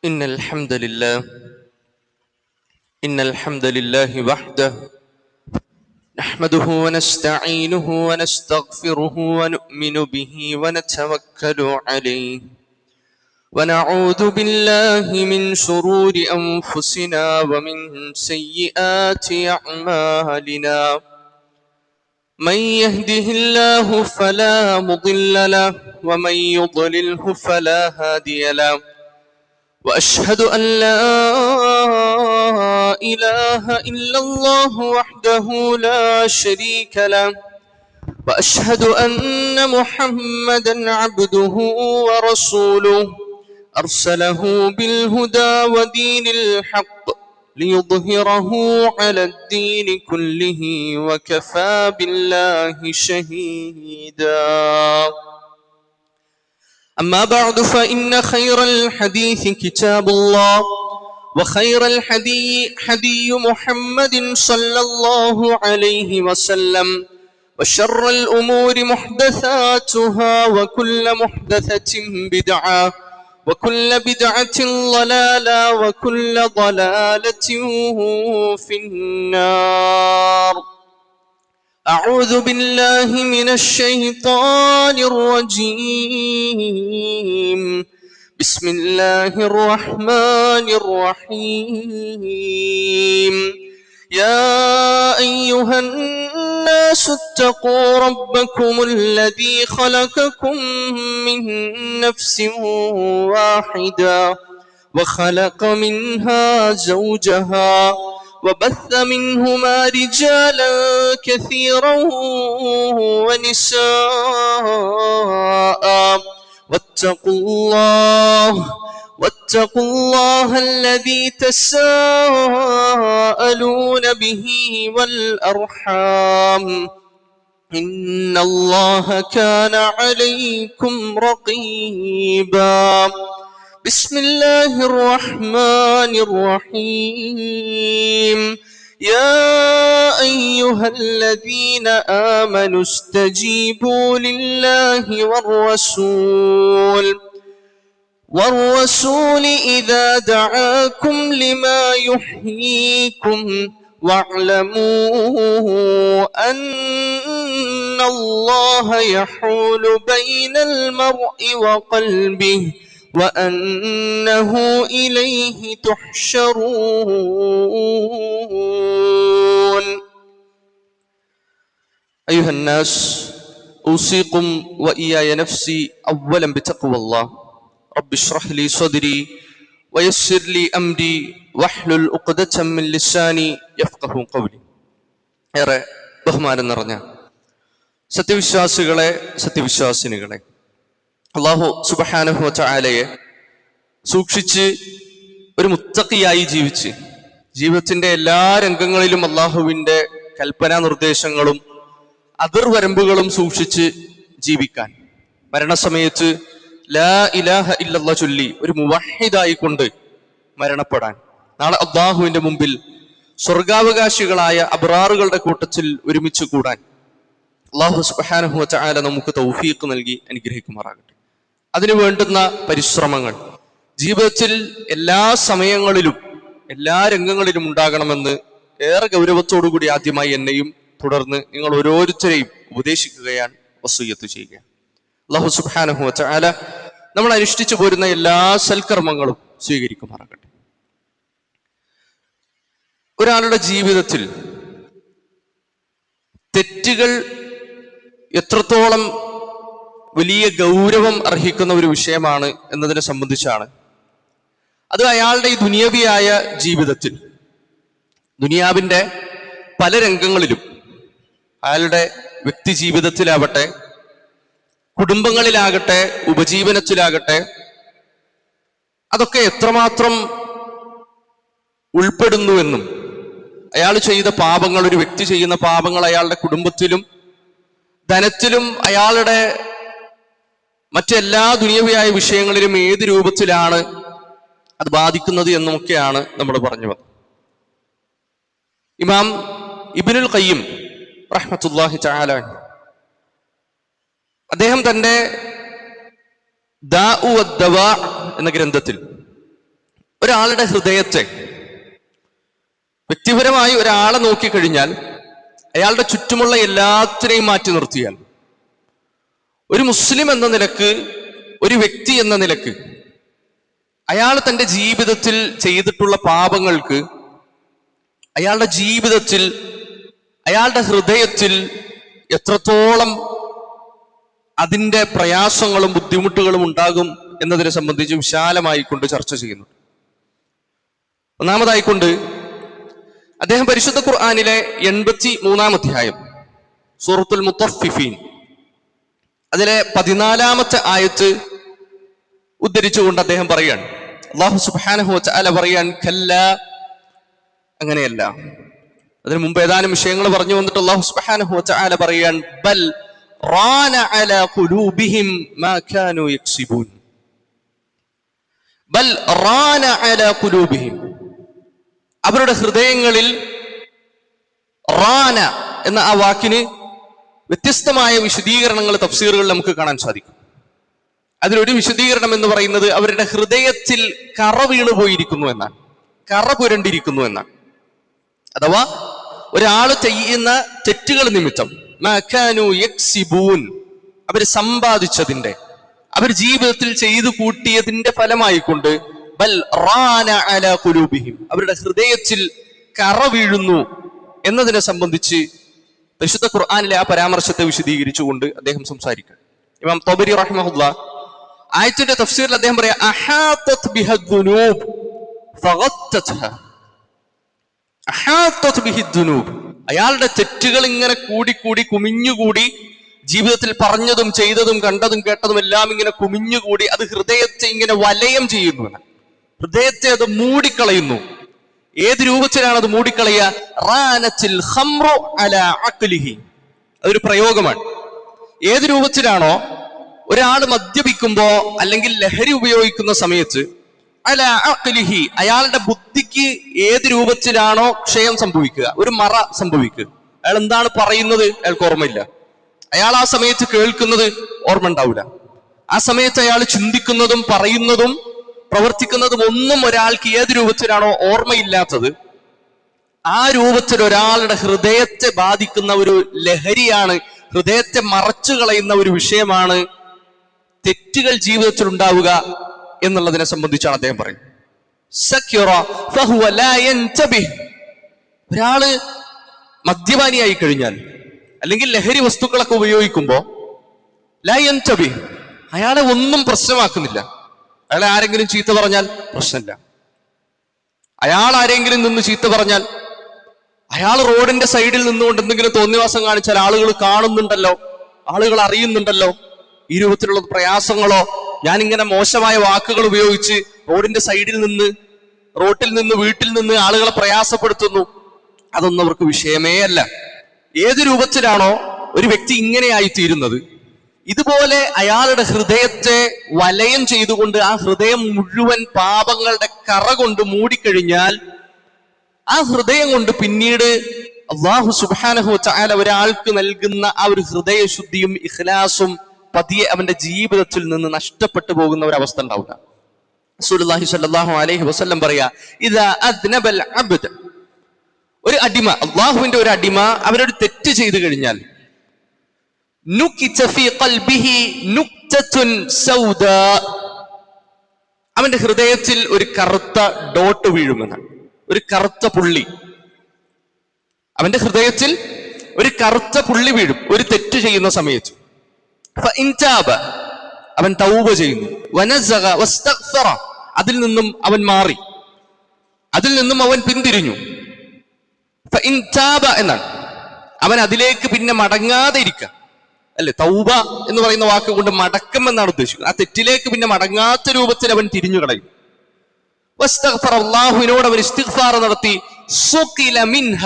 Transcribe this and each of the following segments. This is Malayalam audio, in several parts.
إن الحمد لله وحده نحمده ونستعينه ونستغفره ونؤمن به ونتوكل عليه ونعوذ بالله من شرور أنفسنا ومن سيئات أعمالنا من يهده الله فلا مضل له ومن يضلله فلا هادي له وأشهد أن لا إله إلا الله وحده لا شريك له وأشهد أن محمدا عبده ورسوله أرسله بالهدى ودين الحق ليظهره على الدين كله وكفى بالله شهيدا. أما بعد فإن خير الحديث كتاب الله وخير الحدي حدي محمد صلى الله عليه وسلم وشر الأمور محدثاتها وكل محدثة بدعة وكل بدعة ضلالة وكل ضلالة في النار. أعوذ بالله من الشيطان الرجيم. بسم الله الرحمن الرحيم. يا أيها الناس اتقوا ربكم الذي خلقكم من نفس واحدة وخلق منها زوجها وبث منهما رجالا كثيرا ونساء واتقوا الله الذي تساءلون به والأرحام إن الله كان عليكم رقيبا. بسم الله الرحمن الرحيم. يا أيها الذين آمنوا استجيبوا لله والرسول إذا دعاكم لما يحييكم واعلموا أن الله يحول بين المرء وقلبه وأنه إليه تحشرون. أيها الناس أوصيكم وإياي نفسي أولا بتقوى الله. رب اشرح لي صدري ويسر لي أمري واحلل عقدة من لساني يفقهوا قولي. ഏറെ ബഹുമാനം നിറഞ്ഞ സത്യവിശ്വാസികളെ, സത്യവിശ്വാസിനികളെ, അല്ലാഹു സുബ്ഹാനഹു വ തആലയെ സൂക്ഷിച്ച് ഒരു മുത്തഖിയായി ജീവിച്ച് ജീവിതത്തിന്റെ എല്ലാ രംഗങ്ങളിലും അല്ലാഹുവിന്റെ കൽപ്പനാ നിർദ്ദേശങ്ങളും അതിർവരമ്പുകളും സൂക്ഷിച്ച് ജീവിക്കാൻ, മരണസമയത്ത് ലാ ഇലാഹ ഇല്ലല്ലാഹ് ചൊല്ലി ഒരു മുവഹിദായി കൊണ്ട് മരണപ്പെടാൻ, നാളെ അല്ലാഹുവിന്റെ മുമ്പിൽ സ്വർഗാവകാശികളായ അബ്റാറുകളുടെ കൂട്ടത്തിൽ ഒരുമിച്ച് കൂടാൻ അല്ലാഹു സുബ്ഹാനഹു വ തആല നമുക്ക് തൗഫീഖ് നൽകി അനുഗ്രഹിക്കുമാറാകട്ടെ. അതിനു വേണ്ടുന്ന പരിശ്രമങ്ങൾ ജീവിതത്തിൽ എല്ലാ സമയങ്ങളിലും എല്ലാ രംഗങ്ങളിലും ഉണ്ടാകണമെന്ന് ഏറെ ഗൗരവത്തോടുകൂടി ആദ്യമായി എന്നെയും തുടർന്ന് നിങ്ങൾ ഓരോരുത്തരെയും ഉപദേശിക്കുകയാണ്, വസിയ്യത്ത് ചെയ്യുകയാണ്. അല്ലാഹു സുബ്ഹാനഹു വ തആല നമ്മൾ അനുഷ്ഠിച്ചു പോരുന്ന എല്ലാ സൽക്കർമ്മങ്ങളും സ്വീകരിക്കുമാറാകട്ടെ. ഒരാളുടെ ജീവിതത്തിൽ തെറ്റുകൾ എത്രത്തോളം വലിയ ഗൗരവം അർഹിക്കുന്ന ഒരു വിഷയമാണ് എന്നതിനെ സംബന്ധിച്ചാണ്. അത് അയാളുടെ ഈ ദുനിയവിയായ ജീവിതത്തിൽ, ദുനിയാവിന്റെ പല രംഗങ്ങളിലും, അയാളുടെ വ്യക്തി ജീവിതത്തിലാവട്ടെ, കുടുംബങ്ങളിലാകട്ടെ, ഉപജീവനത്തിലാകട്ടെ, അതൊക്കെ എത്രമാത്രം ഉൾപ്പെടുന്നുവെന്നും അയാൾ ചെയ്ത പാപങ്ങൾ, ഒരു വ്യക്തി ചെയ്യുന്ന പാപങ്ങൾ അയാളുടെ കുടുംബത്തിലും ധനത്തിലും അയാളുടെ മറ്റെല്ലാ ദുനിയവിയായ വിഷയങ്ങളിലും ഏത് രൂപത്തിലാണ് അത് ബാധിക്കുന്നത് എന്നുമൊക്കെയാണ് നമ്മൾ പറഞ്ഞു വന്നത്. ഇമാം ഇബ്നുൽ ഖയ്യിം റഹ്മത്തുള്ളാഹി തആല അദ്ദേഹം തന്റെ ദാഉ വദ്ദവാ എന്ന ഗ്രന്ഥത്തിൽ ഒരാളുടെ ഹൃദയത്തെ, വ്യക്തിപരമായി ഒരാളെ നോക്കിക്കഴിഞ്ഞാൽ അയാളുടെ ചുറ്റുമുള്ള എല്ലാത്തിനെയും മാറ്റി നിർത്തിയാൽ, ഒരു മുസ്ലിം എന്ന നിലക്ക്, ഒരു വ്യക്തി എന്ന നിലക്ക് അയാൾ തൻ്റെ ജീവിതത്തിൽ ചെയ്തിട്ടുള്ള പാപങ്ങൾക്ക്, അയാളുടെ ജീവിതത്തിൽ, അയാളുടെ ഹൃദയത്തിൽ എത്രത്തോളം അതിൻ്റെ പ്രയാസങ്ങളും ബുദ്ധിമുട്ടുകളും ഉണ്ടാകും എന്നതിനെ സംബന്ധിച്ച് വിശാലമായി കൊണ്ട് ചർച്ച ചെയ്യുന്നു. ഒന്നാമതായിക്കൊണ്ട് അദ്ദേഹം പരിശുദ്ധ ഖുർആനിലെ 83-ാം അധ്യായം സൂറത്തുൽ മുത്തഫിഫീൻ അതിലെ 14-ാമത്തെ ആയത്ത് ഉദ്ധരിച്ചുകൊണ്ട് അദ്ദേഹം പറയാണ്, അല്ലാഹു സുബ്ഹാനഹു വ തആല പറയാൻ, കല്ലാ, അങ്ങനെയല്ല. അതിനു മുമ്പ് ഏതാനും വിഷയങ്ങൾ പറഞ്ഞു വന്നിട്ട് അല്ലാഹു സുബ്ഹാനഹു വ തആല പറയാൻ, ബൽ റാന അലാ ഖുലൂബിഹിം മാ കാനൂ യക്സിബൂൻ. ബൽ റാന അലാ ഖുലൂബിഹിം, അവരുടെ ഹൃദയങ്ങളിൽ, റാന എന്ന ആ വാക്കിന് വ്യത്യസ്തമായ വിശദീകരണങ്ങൾ തഫ്സീറുകളിൽ നമുക്ക് കാണാൻ സാധിക്കും. അതിലൊരു വിശദീകരണം എന്ന് പറയുന്നത് അവരുടെ ഹൃദയത്തിൽ കറ വീണു പോയിരിക്കുന്നു എന്നാണ്, കറ പുരണ്ടിരിക്കുന്നു എന്നാണ്. അഥവാ ഒരാൾ ചെയ്യുന്ന തെറ്റുകൾ നിമിത്തം മകാനു യക്സിബൂൻ, അവർ സമ്പാദിച്ചതിന്റെ, അവർ ജീവിതത്തിൽ ചെയ്തു കൂട്ടിയതിന്റെ ഫലമായിക്കൊണ്ട് ബൽ റാന അലാ ഖുലൂബിഹിം, അവരുടെ ഹൃദയത്തിൽ കറ വീഴുന്നു എന്നതിനെ സംബന്ധിച്ച് പരിശുദ്ധ ഖുർആനിലെ ആ പരാമർശത്തെ വിശദീകരിച്ചുകൊണ്ട് അദ്ദേഹം സംസാരിക്കും. ഇമാം തൊബരി റഹിമഹുല്ലാഹ് ആയത്തിന്റെ തഫ്സീറിൽ അദ്ദേഹം പറയാ, അഹാതത് ബിഹദ്ദുനൂബ് ഫഗത്തത്ഹാ. അഹാതത് ബിഹിദ്ദുനൂബ്, അയാളുടെ തെറ്റുകൾ ഇങ്ങനെ കൂടിക്കൂടി കുമിഞ്ഞുകൂടി, ജീവിതത്തിൽ പറഞ്ഞതും ചെയ്തതും കണ്ടതും കേട്ടതും എല്ലാം ഇങ്ങനെ കുമിഞ്ഞുകൂടി അത് ഹൃദയത്തെ ഇങ്ങനെ വലയം ചെയ്യുന്നു, ഹൃദയത്തെ അത് മൂടിക്കളയുന്നു. ഏത് രൂപത്തിലാണ് അത് മൂടിക്കളയുക? റാനത്തിൽ ഖംറു അലാ അഖ്ലിഹി, അതൊരു പ്രയോഗമാണ്. ഏത് രൂപത്തിലാണോ ഒരാൾ മദ്യപിക്കുമ്പോ അല്ലെങ്കിൽ ലഹരി ഉപയോഗിക്കുന്ന സമയത്ത് അലാ അഖ്ലിഹി, അയാളുടെ ബുദ്ധിക്ക് ഏത് രൂപത്തിലാണോ ക്ഷയം സംഭവിക്കുക, ഒരു മറ സംഭവിക്കുക, അയാൾ എന്താണ് പറയുന്നത് അയാൾക്ക് ഓർമ്മയില്ല, അയാൾ ആ സമയത്ത് കേൾക്കുന്നത് ഓർമ്മ ഉണ്ടാവില്ല, ആ സമയത്ത് അയാൾ ചിന്തിക്കുന്നതും പറയുന്നതും പ്രവർത്തിക്കുന്നതും ഒന്നും ഒരാൾക്ക് ഏത് രൂപത്തിലാണോ ഓർമ്മയില്ലാത്തത്, ആ രൂപത്തിൽ ഒരാളുടെ ഹൃദയത്തെ ബാധിക്കുന്ന ഒരു ലഹരിയാണ്, ഹൃദയത്തെ മറച്ചു കളയുന്ന ഒരു വിഷയമാണ് തെറ്റുകൾ ജീവിതത്തിൽ ഉണ്ടാവുക എന്നുള്ളതിനെ സംബന്ധിച്ചാണ് അദ്ദേഹം പറയുന്നത്. ഒരാള് മദ്യപാനിയായി കഴിഞ്ഞാൽ അല്ലെങ്കിൽ ലഹരി വസ്തുക്കളൊക്കെ ഉപയോഗിക്കുമ്പോ ലാ യൻതബിഹ്, അയാളെ ഒന്നും പ്രശ്നമാക്കുന്നില്ല. അയാളെ ആരെങ്കിലും ചീത്ത പറഞ്ഞാൽ പ്രശ്നമില്ല, അയാൾ ആരെങ്കിലും നിന്ന് ചീത്ത പറഞ്ഞാൽ, അയാൾ റോഡിന്റെ സൈഡിൽ നിന്നുകൊണ്ട് എന്തെങ്കിലും തോന്നിവാസം കാണിച്ചാൽ ആളുകൾ കാണുന്നുണ്ടല്ലോ, ആളുകൾ അറിയുന്നുണ്ടല്ലോ, ഈ രൂപത്തിലുള്ള പ്രയാസങ്ങളോ ഞാനിങ്ങനെ മോശമായ വാക്കുകൾ ഉപയോഗിച്ച് റോഡിന്റെ സൈഡിൽ നിന്ന്, റോട്ടിൽ നിന്ന്, വീട്ടിൽ നിന്ന് ആളുകളെ പ്രയാസപ്പെടുത്തുന്നു, അതൊന്നും അവർക്ക് വിഷയമേ അല്ല. ഏത് രൂപത്തിലാണോ ഒരു വ്യക്തി ഇങ്ങനെയായി തീരുന്നത്, ഇതുപോലെ അയാളുടെ ഹൃദയത്തെ വലയം ചെയ്തുകൊണ്ട് ആ ഹൃദയം മുഴുവൻ പാപങ്ങളുടെ കറ കൊണ്ട് മൂടിക്കഴിഞ്ഞാൽ ആ ഹൃദയം കൊണ്ട് പിന്നീട് അല്ലാഹു സുബ്ഹാനഹു വ തആല ഒരാൾക്ക് നൽകുന്ന ആ ഒരു ഹൃദയശുദ്ധിയും ഇഖ്ലാസും പതിയെ അവന്റെ ജീവിതത്തിൽ നിന്ന് നഷ്ടപ്പെട്ടു പോകുന്ന ഒരു അവസ്ഥ ഉണ്ടാവുക. റസൂലുള്ളാഹി സ്വല്ലല്ലാഹു അലൈഹി വസല്ലം പറയാ, ഇദാ അദ്നബൽ അബ്ദ്, ഒരു അടിമ, അല്ലാഹുവിന്റെ ഒരു അടിമ അവനൊരു തെറ്റ് ചെയ്തു കഴിഞ്ഞാൽ നുകിത ഫീ ഖൽബിഹി നുക്തത്തുൻ സൗദാ, അവന്റെ ഹൃദയത്തിൽ ഒരു കറുത്ത ഡോട്ട് വീഴുമെന്നാണ്, ഒരു കറുത്ത പുള്ളി, അവന്റെ ഹൃദയത്തിൽ ഒരു കറുത്ത പുള്ളി വീഴും ഒരു തെറ്റ് ചെയ്യുന്ന സമയത്ത്. ഫഇൻ താബ, അവൻ തൗബ ചെയ്യുന്നു, വനസഗ വസ്തഗ്ഫറ, അതിൽ നിന്നും അവൻ മാറി, അതിൽ നിന്നും അവൻ പിന്തിരിഞ്ഞു. ഫഇൻ താബ എന്നാണ്, അവൻ അതിലേക്ക് പിന്നെ മടങ്ങാതെ ഇരിക്കുക, അല്ലെ? തൗബ എന്ന് പറയുന്ന വാക്ക് കൊണ്ട് മടക്കം എന്നാണ് ഉദ്ദേശിക്കുന്നത്. ആ തെറ്റിലേക്ക് പിന്നെ മടങ്ങാത്ത രൂപത്തിൽ അവൻ തിരിഞ്ഞു കളയും. വസ്തഗ്ഫറ, അല്ലാഹുവിനോട് അവൻ ഇസ്തിഗ്ഫാർ നടത്തി. സുഖില മിൻഹ,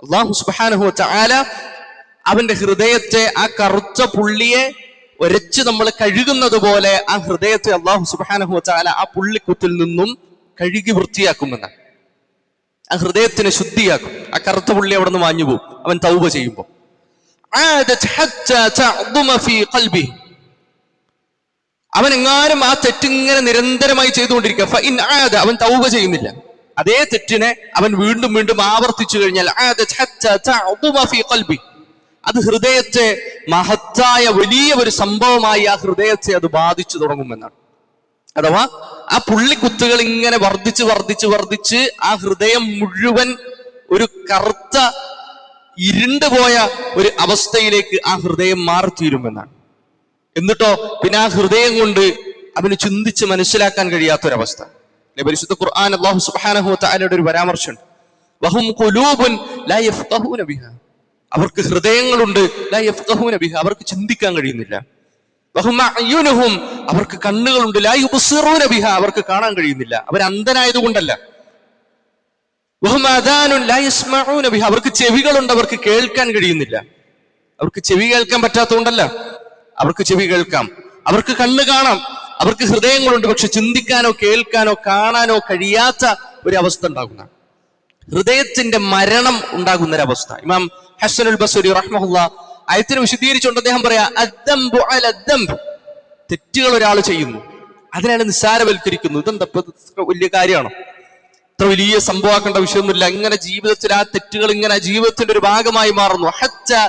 അല്ലാഹു സുബ്ഹാനഹു വ തആല അവന്റെ ഹൃദയത്തെ, ആ കറുത്ത പുള്ളിയെ ഒരച്ച് നമ്മൾ കഴുകുന്നത് പോലെ ആ ഹൃദയത്തെ അല്ലാഹു സുബ്ഹാനഹു വ തആല ആ പുള്ളിക്കുത്തിൽ നിന്നും കഴുകി വൃത്തിയാക്കുമെന്നാണ്. ആ ഹൃദയത്തിനെ ശുദ്ധിയാക്കും, ആ കറുത്ത പുള്ളി അവിടെ നിന്ന് മാഞ്ഞു പോകും അവൻ തൗബ ചെയ്യുമ്പോൾ. അവൻ എങ്ങാനും ആ തെറ്റിങ്ങനെ നിരന്തരമായി ചെയ്തുകൊണ്ടിരിക്കുക, ഫഇൻ ആദ, അവൻ തൗബ ചെയ്യുന്നില്ല, അതേ തെറ്റിനെ അവൻ വീണ്ടും വീണ്ടും ആവർത്തിച്ചു കഴിഞ്ഞാൽ അത് ഹൃദയത്തെ മഹത്തായ വലിയ ഒരു സംഭവമായി ആ ഹൃദയത്തെ അത് ബാധിച്ചു തുടങ്ങുമെന്നാണ്. അഥവാ ആ പുള്ളിക്കുത്തുകൾ ഇങ്ങനെ വർദ്ധിച്ച് വർദ്ധിച്ച് വർദ്ധിച്ച് ആ ഹൃദയം മുഴുവൻ ഒരു കറുത്ത ഇരുണ്ടുപോയ ഒരു അവസ്ഥയിലേക്ക് ആ ഹൃദയം മാറിത്തീരുമെന്നാണ്. എന്നിട്ടോ പിന്നെ ആ ഹൃദയം കൊണ്ട് അവന് ചിന്തിച്ച് മനസ്സിലാക്കാൻ കഴിയാത്തൊരവസ്ഥ. പരിശുദ്ധ ഖുർആൻ അല്ലാഹു സുബ്ഹാനഹു വ തആലയുടെ ഒരു പരാമർശമുണ്ട്, വഹും ഖുലൂബുൻ ലാ യഫ്ഖഹൂന ബിഹാ, അവർക്ക് ഹൃദയങ്ങളുണ്ട്, ലാ യഫ്ഖഹൂന ബിഹാ, അവർക്ക് ചിന്തിക്കാൻ കഴിയുന്നില്ല. വഹും അഅ്യുനുഹും, അവർക്ക് കണ്ണുകളുണ്ട്, ലാ യുബ്സിറൂന ബിഹാ, അവർക്ക് കാണാൻ കഴിയുന്നില്ല, അവർ അന്ധനായതുകൊണ്ടല്ല. വഹും ആദാനുൻ ലാ യസ്മഊന ബിഹാ, അവർക്ക് ചെവികളുണ്ട്, അവർക്ക് കേൾക്കാൻ കഴിയുന്നില്ല. അവർക്ക് ചെവി കേൾക്കാൻ പറ്റാത്തതുകൊണ്ടല്ല, അവർക്ക് ചെവി കേൾക്കാം, അവർക്ക് കണ്ണ് കാണാം, അവർക്ക് ഹൃദയങ്ങളുണ്ട്, പക്ഷെ ചിന്തിക്കാനോ കേൾക്കാനോ കാണാനോ കഴിയാത്ത ഒരു അവസ്ഥ ഉണ്ടാകുന്ന, ഹൃദയത്തിന്റെ മരണം ഉണ്ടാകുന്ന ഒരവസ്ഥ. ഇമാം ഹസ്സനുൽ ബസ്രി റഹ്മഹുല്ലാഹ് ആയത്തിനെ വിശദീകരിച്ചുകൊണ്ട് അദ്ദേഹം പറയാ, അദ്ദംബു അല ദംബ്, തെറ്റുകൾ ഒരാൾ ചെയ്യുന്നു അതിനാണ് നിസ്സാരവൽക്കരിക്കുന്നു. ഇതെന്താ വലിയ കാര്യമാണോ, ഇത്ര വലിയ സംഭവമാക്കേണ്ട വിഷയമൊന്നുമില്ല, ഇങ്ങനെ ജീവിതത്തിൽ ആ തെറ്റുകൾ ഇങ്ങനെ ജീവിതത്തിന്റെ ഒരു ഭാഗമായി മാറുന്നു. ഹത്താ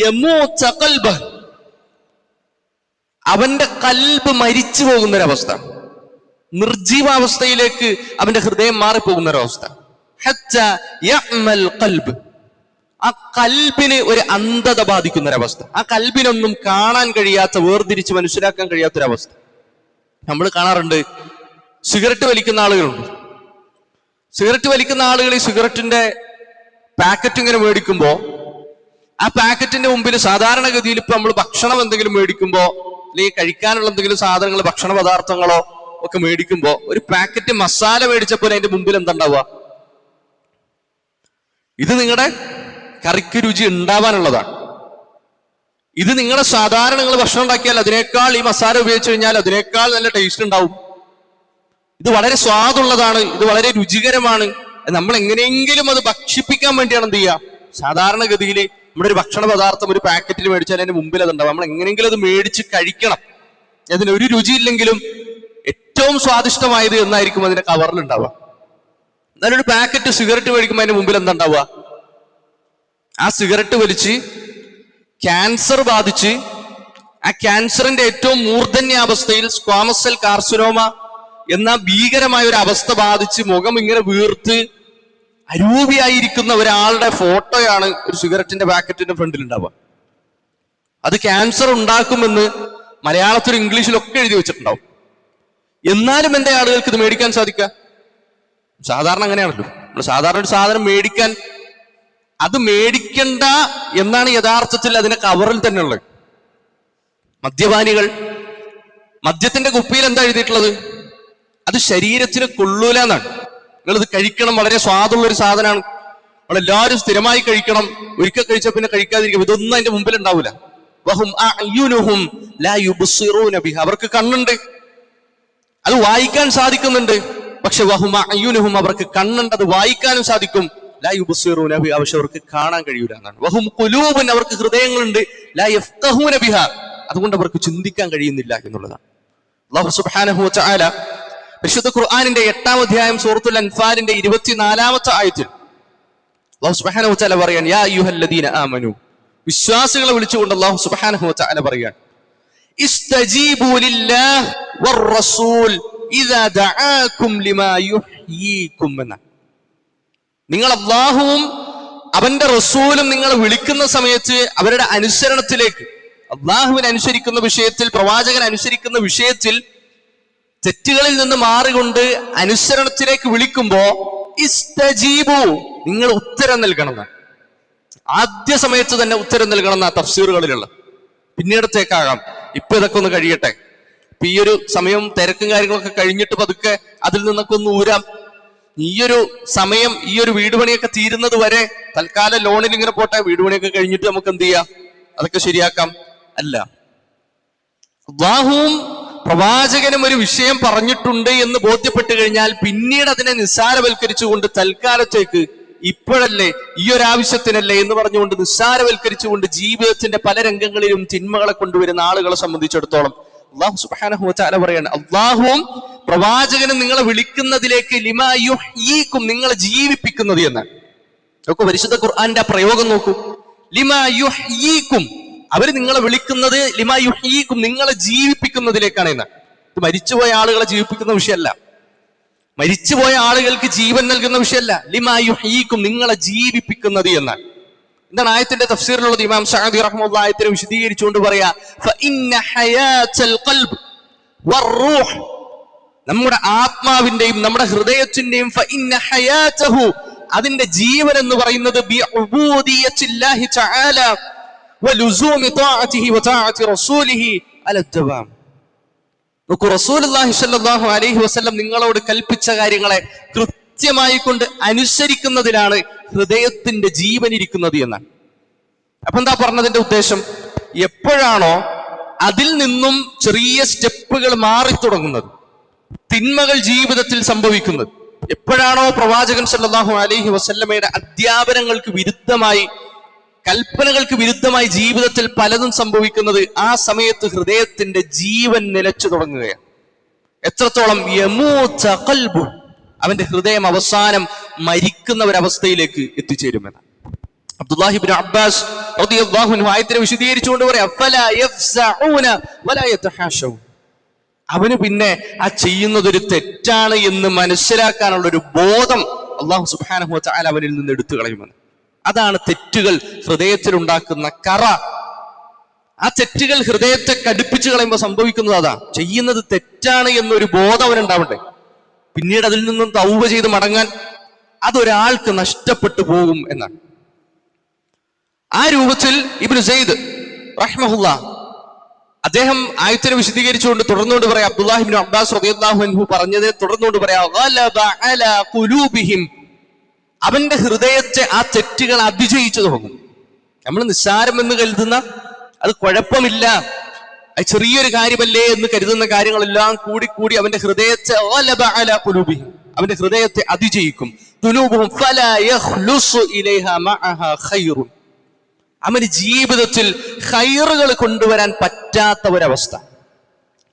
യമൂത ഖൽബഹ്, അവന്റെ കൽബ് മരിച്ചു പോകുന്നൊരവസ്ഥ, നിർജീവാവസ്ഥയിലേക്ക് അവന്റെ ഹൃദയം മാറിപ്പോകുന്നൊരവസ്ഥ. ഹത്താ യഅ്മൽ ഖൽബ്, ആ കൽബിന് ഒരു അന്ധത ബാധിക്കുന്നൊരവസ്ഥ, ആ കൽബിനൊന്നും കാണാൻ കഴിയാത്ത, വേർതിരിച്ച് മനസ്സിലാക്കാൻ കഴിയാത്തൊരവസ്ഥ. നമ്മൾ കാണാറുണ്ട്, സിഗരറ്റ് വലിക്കുന്ന ആളുകളുണ്ട്. സിഗരറ്റ് വലിക്കുന്ന ആളുകൾ ഈ സിഗരറ്റിന്റെ പാക്കറ്റ് ഇങ്ങനെ മേടിക്കുമ്പോ ആ പാക്കറ്റിന്റെ മുമ്പിൽ സാധാരണഗതിയിൽ ഇപ്പൊ നമ്മൾ ഭക്ഷണം എന്തെങ്കിലും മേടിക്കുമ്പോ അല്ലെങ്കിൽ കഴിക്കാനുള്ള എന്തെങ്കിലും സാധനങ്ങൾ, ഭക്ഷണ പദാർത്ഥങ്ങളോ ഒക്കെ മേടിക്കുമ്പോ ഒരു പാക്കറ്റ് മസാല മേടിച്ചപ്പോൾ അതിന്റെ മുമ്പിൽ എന്താ ഉണ്ടാവുക? ഇത് നിങ്ങളുടെ കറിക്ക് രുചി ഉണ്ടാവാനുള്ളതാണ്, ഇത് നിങ്ങളുടെ സാധാരണ നിങ്ങൾ ഭക്ഷണം ഉണ്ടാക്കിയാൽ അതിനേക്കാൾ ഈ മസാല ഉപയോഗിച്ചു കഴിഞ്ഞാൽ അതിനേക്കാൾ നല്ല ടേസ്റ്റ് ഉണ്ടാവും, ഇത് വളരെ സ്വാദുള്ളതാണ്, ഇത് വളരെ രുചികരമാണ്, നമ്മൾ എങ്ങനെയെങ്കിലും അത് ഭക്ഷിപ്പിക്കാൻ വേണ്ടിയാണ് എന്ത് ചെയ്യുക, സാധാരണഗതിയിൽ നമ്മുടെ ഒരു ഭക്ഷണ പദാർത്ഥം ഒരു പാക്കറ്റിൽ മേടിച്ചാൽ അതിന്റെ മുമ്പിൽ അതുണ്ടാവും, നമ്മൾ എങ്ങനെയെങ്കിലും അത് മേടിച്ച് കഴിക്കണം, അതിനൊരു രുചിയില്ലെങ്കിലും ഏറ്റവും സ്വാദിഷ്ടമായത് എന്നായിരിക്കും അതിന്റെ കവറിൽ ഉണ്ടാവുക. എന്നാലും ഒരു പാക്കറ്റ് സിഗരറ്റ് മേടിക്കുമ്പോൾ അതിന്റെ മുമ്പിൽ എന്താ ഉണ്ടാവുക? ആ സിഗരറ്റ് വലിച്ച് ക്യാൻസർ ബാധിച്ച് ആ ക്യാൻസറിന്റെ ഏറ്റവും മൂർധന്യാവസ്ഥയിൽ സ്ക്വാമസ് സെൽ കാർസിനോമ എന്ന ഭീകരമായ ഒരു അവസ്ഥ ബാധിച്ച് മുഖം ഇങ്ങനെ വീർത്ത് അരൂപിയായിരിക്കുന്ന ഒരാളുടെ ഫോട്ടോയാണ് ഒരു സിഗരറ്റിന്റെ പാക്കറ്റിന്റെ ഫ്രണ്ടിൽ ഉണ്ടാവുക. അത് ക്യാൻസർ ഉണ്ടാക്കുമെന്ന് മലയാളത്തിലും ഇംഗ്ലീഷിലൊക്കെ എഴുതി വെച്ചിട്ടുണ്ടാവും. എന്നാലും എന്റെ ആളുകൾക്ക് ഇത് മേടിക്കാൻ സാധിക്കുക? സാധാരണ അങ്ങനെയാണല്ലോ, നമ്മൾ സാധാരണ ഒരു സാധനം മേടിക്കാൻ, അത് മേടിക്കണ്ട എന്നാണ് യഥാർത്ഥത്തിൽ അതിന്റെ കവറിൽ തന്നെ ഉള്ളത്. മദ്യപാനികൾ, മദ്യത്തിന്റെ കുപ്പിയിൽ എന്താ എഴുതിയിട്ടുള്ളത്? അത് ശരീരത്തിന് കൊള്ളൂല എന്നാണ്. നിങ്ങളിത് കഴിക്കണം, വളരെ സ്വാദുള്ള ഒരു സാധനമാണ്, നമ്മളെല്ലാവരും സ്ഥിരമായി കഴിക്കണം, ഒരിക്കൽ കഴിച്ച പിന്നെ കഴിക്കാതിരിക്കും, ഇതൊന്നും അതിന്റെ മുമ്പിൽ ഉണ്ടാവില്ല. വഹും അഅ്യുനുഹും ലാ യുബ്സിറൂന ബിഹ, അവർക്ക് കണ്ണുണ്ട്, അത് വായിക്കാൻ സാധിക്കുന്നുണ്ട്, പക്ഷെ വഹും അഅ്യുനുഹും, അവർക്ക് കണ്ണുണ്ട്, അത് വായിക്കാനും സാധിക്കും, ലാ യുബ്സിറൂന ബിഹ, പക്ഷെ അവർക്ക് കാണാൻ കഴിയൂല എന്നാണ്. വഹും ഖുലൂബുൻ, അവർക്ക് ഹൃദയങ്ങളുണ്ട്, ലാ യഫ്ഖഹൂന ബിഹ, അതുകൊണ്ട് അവർക്ക് ചിന്തിക്കാൻ കഴിയുന്നില്ല എന്നുള്ളതാണ്. അല്ലാഹു സുബ്ഹാനഹു വ തആല പരിശുദ്ധ ഖുർആനിന്റെ 8-ാം അധ്യായം സൂറത്തുൽ അൻഫാലിന്റെ 24-ാമത്തെ ആയത്തിൽ അല്ലാഹു സുബ്ഹാനഹു വ തആല പറയാണ്, യാ അയ്യുഹല്ലദീന ആമനു, വിശ്വാസികളെ വിളിച്ചുകൊണ്ട് അല്ലാഹു സുബ്ഹാനഹു വ തആല പറയാണ്, ഇസ്തജീബു ലില്ലാഹി വർ-റസൂൽ ഇദാ ദഅാകും ലിമാ യുഹ്യീകും എന്ന, നിങ്ങൾ അല്ലാഹുവും അവന്റെ റസൂലും നിങ്ങളെ വിളിക്കുന്ന സമയത്ത് അവരുടെ അനുസരണത്തിലേക്ക്, അല്ലാഹുവിനെ അനുസരിക്കുന്ന വിഷയത്തിൽ, പ്രവാചകൻ അനുസരിക്കുന്ന വിഷയത്തിൽ തെറ്റുകളിൽ നിന്ന് മാറിക്കൊണ്ട് അനുസരണത്തിലേക്ക് വിളിക്കുമ്പോ ഇസ്തജീബു, നിങ്ങൾ ഉത്തരം നൽകണം. ആദ്യ സമയത്ത് തന്നെ ഉത്തരം നൽകണം എന്നാ തഫ്സീറുകളിലുള്ള. പിന്നീടത്തേക്കാകാം, ഇപ്പൊ ഇതൊക്കെ ഒന്ന് കഴിയട്ടെ, ഇപ്പൊ ഈ ഒരു സമയം തിരക്കും കാര്യങ്ങളൊക്കെ കഴിഞ്ഞിട്ട് പതുക്കെ അതിൽ നിന്നൊക്കെ ഒന്ന് ഊരാം, ഈയൊരു സമയം, ഈ ഒരു വീട് പണിയൊക്കെ തീരുന്നത് വരെ തൽക്കാലം ലോണിൽ ഇങ്ങനെ പോട്ടെ, വീട് പണിയൊക്കെ കഴിഞ്ഞിട്ട് നമുക്ക് എന്ത് ചെയ്യാം, അതൊക്കെ ശരിയാക്കാം. അല്ല, അല്ലാഹുവും പ്രവാചകനും ഒരു വിഷയം പറഞ്ഞിട്ടുണ്ട് എന്ന് ബോധ്യപ്പെട്ടു കഴിഞ്ഞാൽ പിന്നീട് അതിനെ നിസ്സാരവൽക്കരിച്ചുകൊണ്ട് തൽക്കാലത്തേക്ക്, ഇപ്പോഴല്ലേ, ഈ ഒരു ആവശ്യത്തിനല്ലേ എന്ന് പറഞ്ഞുകൊണ്ട് നിസ്സാരവൽക്കരിച്ചുകൊണ്ട് ജീവിതത്തിന്റെ പല രംഗങ്ങളിലും തിന്മകളെ കൊണ്ടുവരുന്ന ആളുകളെ സംബന്ധിച്ചിടത്തോളം അല്ലാഹു സുബ്ഹാനഹു വ തആല പറയാണ്, അല്ലാഹുവും പ്രവാചകനും നിങ്ങളെ വിളിക്കുന്നതിലേക്ക് ലിമാ യുഹ്യീകും, നിങ്ങളെ ജീവിപ്പിക്കുന്നത് എന്നാണ്. നോക്കൂ, പരിശുദ്ധ ഖുർആന്റെ ആ പ്രയോഗം നോക്കൂ. ലിമാ യുഹ്യീകും, അവര് നിങ്ങളെ വിളിക്കുന്നത് ലിമാ യുഹ്യീകും, നിങ്ങളെ ജീവിപ്പിക്കുന്നതിലേക്കാണ് എന്നാണ്. ഇത് മരിച്ചുപോയ ആളുകളെ ജീവിപ്പിക്കുന്ന വിഷയമല്ല, മരിച്ചുപോയ ആളുകൾക്ക് ജീവൻ നൽകുന്ന വിഷയമല്ല. ലിമാ യുഹ്യീകും, നിങ്ങളെ ജീവിപ്പിക്കുന്നത് എന്നാണ്. എന്താണ് ആയത്തിന്റെ തഫ്സീറിലുള്ളത്? ഇമാം സഅദി റഹ്മത്തുള്ളാഹി ആയത്തിനെ വിശദീകരിച്ചുകൊണ്ട് പറയാ, ഫഇന്ന ഹയാത്തൽ ഖൽബ് വറൂഹ്, നമ്മുടെ ആത്മാവിന്റെയും നമ്മുടെ ഹൃദയത്തിന്റെയും ഫഇന്ന ഹയാതഹു, അതിന്റെ ജീവൻ എന്ന് പറയുന്നത് ബിഉബൂദിയത്തില്ലാഹി തആല വലുസൂമി തആതിഹി വതആതി റസൂലിഹി അലദ്ദവാം. നോക്കൂ, റസൂലുള്ളാഹി സ്വല്ലല്ലാഹു അലൈഹി വസല്ലം നിങ്ങളോട് കൽപ്പിച്ച കാര്യങ്ങളെ കൃത്യമായി കൊണ്ട് അനുസരിക്കുന്നതിലാണ് ഹൃദയത്തിന്റെ ജീവൻ ഇരിക്കുന്നത് എന്നാണ്. അപ്പൊ എന്താ പറഞ്ഞതിന്റെ ഉദ്ദേശം? എപ്പോഴാണോ അതിൽ നിന്നും ചെറിയ സ്റ്റെപ്പുകൾ മാറി തുടങ്ങുന്നത്, തിന്മകൾ ജീവിതത്തിൽ സംഭവിക്കുന്നത്, എപ്പോഴാണോ പ്രവാചകൻ സല്ലല്ലാഹു അലൈഹി വസല്ലമയുടെ അധ്യാപനങ്ങൾക്ക് വിരുദ്ധമായി, കൽപ്പനകൾക്ക് വിരുദ്ധമായി ജീവിതത്തിൽ പലതും സംഭവിക്കുന്നത്, ആ സമയത്ത് ഹൃദയത്തിന്റെ ജീവൻ നിലച്ചു തുടങ്ങുകയാണ്. എത്രത്തോളം? യമൂത ഖൽബു, അവന്റെ ഹൃദയം അവസാനം മരിക്കുന്ന ഒരവസ്ഥയിലേക്ക് എത്തിച്ചേരുമെന്ന് അബ്ദുല്ലാഹി ഇബ്നു അബ്ബാസ് റളിയല്ലാഹു അൻഹു ആയത്തിനെ വിശദീകരിച്ചുകൊണ്ട് പറയാം, ഫലാ യഫ്സഊന വലാ യതഹാശഊൻ, അവന് പിന്നെ ആ ചെയ്യുന്നത് ഒരു തെറ്റാണ് എന്ന് മനസ്സിലാക്കാനുള്ള ഒരു ബോധം അല്ലാഹു സുബ്ഹാനഹു വ തആല അവനിൽ നിന്ന് എടുത്തു കളയുമെന്ന്. അതാണ് തെറ്റുകൾ ഹൃദയത്തിൽ ഉണ്ടാക്കുന്ന കറ. ആ തെറ്റുകൾ ഹൃദയത്തെ കടുപ്പിച്ചു കളയുമ്പോൾ സംഭവിക്കുന്നത് അതാ. ചെയ്യുന്നത് തെറ്റാണ് എന്നൊരു ബോധം അവനുണ്ടാവണ്ടേ, പിന്നീട് അതിൽ നിന്നും തൗബ ചെയ്ത് മടങ്ങാൻ അതൊരാൾക്ക് നഷ്ടപ്പെട്ടു പോകും എന്നാണ്. ആ രൂപത്തിൽ ഇബ്നു സയ്യിദ് റഹ്മഹുല്ലാഹ് അദ്ദേഹം ആയത്തിനെ വിശദീകരിച്ചുകൊണ്ട് തുടർന്നുകൊണ്ട് പറയാം, അബ്ദുല്ലാഹി ഇബ്നു അബ്ബാസ് റളിയല്ലാഹു അൻഹു പറഞ്ഞതിനെ തുടർന്നുകൊണ്ട് പറയാം, ഗലബ അലാ ഖുലൂബിഹിം, അവന്റെ ഹൃദയത്തെ ആ തെറ്റുകൾ അതിജയിച്ചു തുടങ്ങും. നമ്മൾ നിസ്സാരമെന്ന് കരുതുന്ന, അത് കുഴപ്പമില്ല, അത് ചെറിയൊരു കാര്യമല്ലേ എന്ന് കരുതുന്ന കാര്യങ്ങളെല്ലാം കൂടി കൂടി അവന്റെ ഹൃദയത്തെ ഗലബ അലാ ഖുലൂബിഹിം, അവന്റെ ഹൃദയത്തെ അതിജയിക്കും. ദുനൂബുഹും ഫലാ യഖ്ലുസു ഇലൈഹാ മഅഹാ ഖൈറുൻ, അവന് ജീവിതത്തിൽ ഖൈറുകൾ കൊണ്ടുവരാൻ പറ്റാത്ത ഒരവസ്ഥ.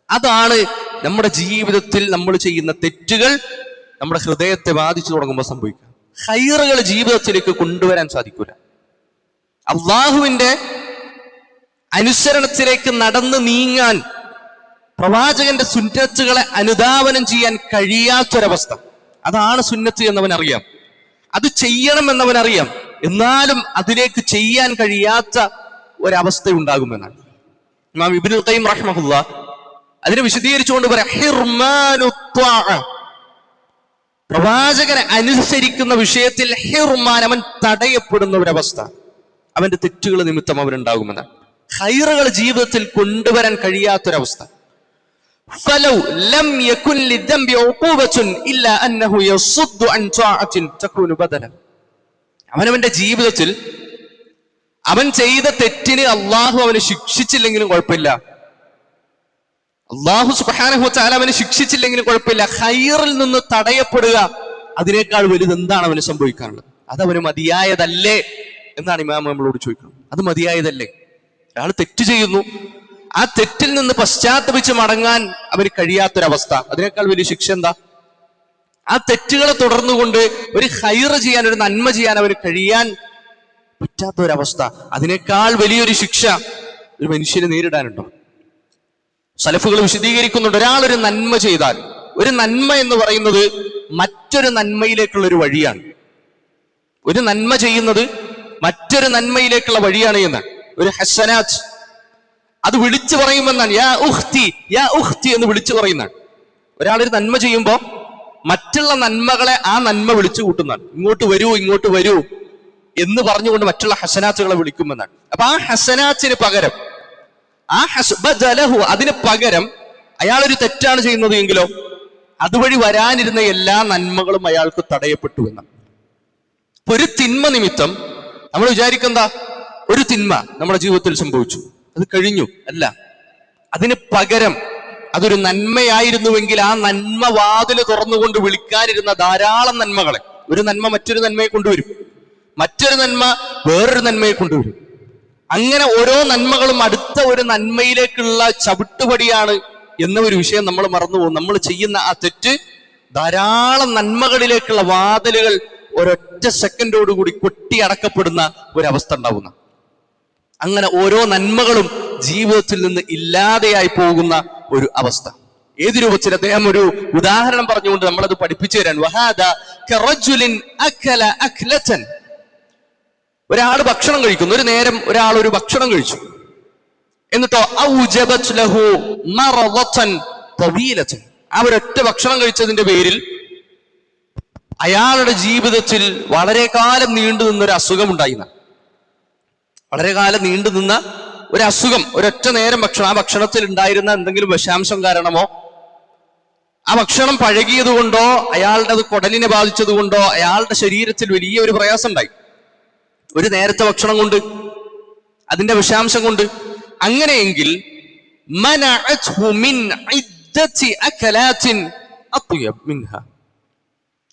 അതാണ് നമ്മുടെ ജീവിതത്തിൽ നമ്മൾ ചെയ്യുന്ന തെറ്റുകൾ നമ്മുടെ ഹൃദയത്തെ ബാധിച്ചു തുടങ്ങുമ്പോൾ സംഭവിക്കുക. ഖൈറുകൾ ജീവിതത്തിലേക്ക് കൊണ്ടുവരാൻ സാധിക്കൂല. അള്ളാഹുവിന്റെ അനുസരണത്തിലേക്ക് നടന്ന് നീങ്ങാൻ, പ്രവാചകന്റെ സുന്നത്തുകളെ അനുധാവനം ചെയ്യാൻ കഴിയാത്തൊരവസ്ഥ, അതാണ് സുന്നത്ത് എന്നവനറിയാം, അത് ചെയ്യണം എന്നവനറിയാം, എന്നാലും അതിലേക്ക് ചെയ്യാൻ കഴിയാത്ത ഒരവസ്ഥ ഉണ്ടാകുമെന്നാണ് ഇമാം ഇബ്നുൽ ഖയ്യിം റഹ്മഹുല്ലാഹ് അതിനെ വിശദീകരിച്ചുകൊണ്ട് പറയാം, ഹിർമാനു ത്വാഅ, പ്രവാചകനെ അനുസരിക്കുന്ന വിഷയത്തിൽ ഹിർമാൻ, അവൻ തടയപ്പെടുന്ന ഒരവസ്ഥ അവന്റെ തെറ്റുകൾ നിമിത്തം അവനുണ്ടാകുമെന്നാണ്. ഖൈറുകൾ ജീവിതത്തിൽ കൊണ്ടുവരാൻ കഴിയാത്തൊരവസ്ഥ. ഫലൗ ലം യകുൻ ലിദ്ദംബി ഉഖൂബത്തുൻ ഇല്ലാ അന്നഹു യസുദ്ദു അൻ ത്വാഅത്തിൻ തകൂനു ബദലൻ, അവനവന്റെ ജീവിതത്തിൽ അവൻ ചെയ്ത തെറ്റിന് അള്ളാഹു അവനെ ശിക്ഷിച്ചില്ലെങ്കിലും കുഴപ്പമില്ല, അള്ളാഹു സുബ്ഹാനഹു വ തആല അവനെ ശിക്ഷിച്ചില്ലെങ്കിലും കുഴപ്പമില്ല, ഖൈറിൽ നിന്ന് തടയപ്പെടുക, അതിനേക്കാൾ വലുത് എന്താണ് അവന് സംഭവിക്കാനുള്ളത്? അതവന് മതിയായതല്ലേ എന്നാണ് ഇമാം നമ്മളോട് ചോദിക്കുന്നത്. അത് മതിയായതല്ലേ? ഒരാൾ തെറ്റ് ചെയ്യുന്നു, ആ തെറ്റിൽ നിന്ന് പശ്ചാത്തപിച്ച് മടങ്ങാൻ അവന് കഴിയാത്തൊരവസ്ഥ, അതിനേക്കാൾ വലിയ ശിക്ഷ എന്താ? ആ തെറ്റുകളെ തുടർന്നുകൊണ്ട് ഒരു ഖൈറ് ചെയ്യാൻ, ഒരു നന്മ ചെയ്യാൻ അവന് കഴിയാൻ പറ്റാത്ത ഒരവസ്ഥ, അതിനേക്കാൾ വലിയൊരു ശിക്ഷ ഒരു മനുഷ്യന് നേരിടാനുണ്ടോ? സലഫുകൾ വിശദീകരിക്കുന്നുണ്ട്, ഒരാളൊരു നന്മ ചെയ്താൽ, ഒരു നന്മ എന്ന് പറയുന്നത് മറ്റൊരു നന്മയിലേക്കുള്ള ഒരു വഴിയാണ്. ഒരു നന്മ ചെയ്യുന്നത് മറ്റൊരു നന്മയിലേക്കുള്ള വഴിയാണ് എന്ന് ഒരു ഹസനാത്ത്, അത് വിളിച്ചു പറയുമെന്നാണ്. യാ ഉഖ്തി, യാ ഉഖ്തി എന്ന് വിളിച്ചു പറയുന്നതാണ്. ഒരാളൊരു നന്മ ചെയ്യുമ്പോ മറ്റുള്ള നന്മകളെ ആ നന്മ വിളിച്ചു കൂട്ടുന്നതാണ്. ഇങ്ങോട്ട് വരൂ, ഇങ്ങോട്ട് വരൂ എന്ന് പറഞ്ഞുകൊണ്ട് മറ്റുള്ള ഹസനാത്തുകളെ വിളിക്കുമെന്നാണ്. അപ്പൊ ആ ഹസനാത്തിന് പകരം, ആ ബദലഹു, അതിന് പകരം അയാളൊരു തെറ്റാണ് ചെയ്യുന്നത് എങ്കിലോ അതുവഴി വരാനിരുന്ന എല്ലാ നന്മകളും അയാൾക്ക് തടയപ്പെട്ടു എന്നാണ്. ഒരു തിന്മ നിമിത്തം നമ്മൾ വിചാരിക്കുന്ന ഒരു തിന്മ നമ്മുടെ ജീവിതത്തിൽ സംഭവിച്ചു, അത് കഴിഞ്ഞു. അല്ല, അതിന് പകരം അതൊരു നന്മയായിരുന്നുവെങ്കിൽ ആ നന്മ വാതില് തുറന്നുകൊണ്ട് വിളിക്കാനിരുന്ന ധാരാളം നന്മകളെ, ഒരു നന്മ മറ്റൊരു നന്മയെ കൊണ്ടുവരും, മറ്റൊരു നന്മ വേറൊരു നന്മയെ കൊണ്ടുവരും. അങ്ങനെ ഓരോ നന്മകളും അടുത്ത ഒരു നന്മയിലേക്കുള്ള ചവിട്ടുപടിയാണ് എന്ന ഒരു വിഷയം നമ്മൾ മറന്നുപോകും. നമ്മൾ ചെയ്യുന്ന ആ തെറ്റ് ധാരാളം നന്മകളിലേക്കുള്ള വാതിലുകൾ ഒരൊറ്റ സെക്കൻഡോടുകൂടി കൊട്ടിയടക്കപ്പെടുന്ന ഒരവസ്ഥ ഉണ്ടാവുന്ന, അങ്ങനെ ഓരോ നന്മകളും ജീവിതത്തിൽ നിന്ന് ഇല്ലാതെയായി പോകുന്ന ഒരു അവസ്ഥ. ഏത് രൂപത്തിൽ? അദ്ദേഹം ഒരു ഉദാഹരണം പറഞ്ഞുകൊണ്ട് നമ്മളത് പഠിപ്പിച്ചു തരാൻ. ഒരാൾ ഭക്ഷണം കഴിക്കുന്നു, ഒരു നേരം ഒരാൾ ഒരു ഭക്ഷണം കഴിച്ചു, എന്നിട്ടോ ആ ഒരൊറ്റ ഭക്ഷണം കഴിച്ചതിന്റെ പേരിൽ അയാളുടെ ജീവിതത്തിൽ വളരെ കാലം നീണ്ടു നിന്നൊരു അസുഖം ഉണ്ടായിരുന്നു. വളരെ കാലം നീണ്ടു നിന്ന ഒരു അസുഖം, ഒരൊറ്റ നേരം ഭക്ഷണം, ആ ഭക്ഷണത്തിൽ ഉണ്ടായിരുന്ന എന്തെങ്കിലും വിഷാംശം കാരണമോ, ആ ഭക്ഷണം പഴകിയത് കൊണ്ടോ, അയാളുടെ അത് കുടലിനെ ബാധിച്ചത് കൊണ്ടോ അയാളുടെ ശരീരത്തിൽ വലിയ ഒരു പ്രയാസം ഉണ്ടായി, ഒരു നേരത്തെ ഭക്ഷണം കൊണ്ട്, അതിന്റെ വിഷാംശം കൊണ്ട്. അങ്ങനെയെങ്കിൽ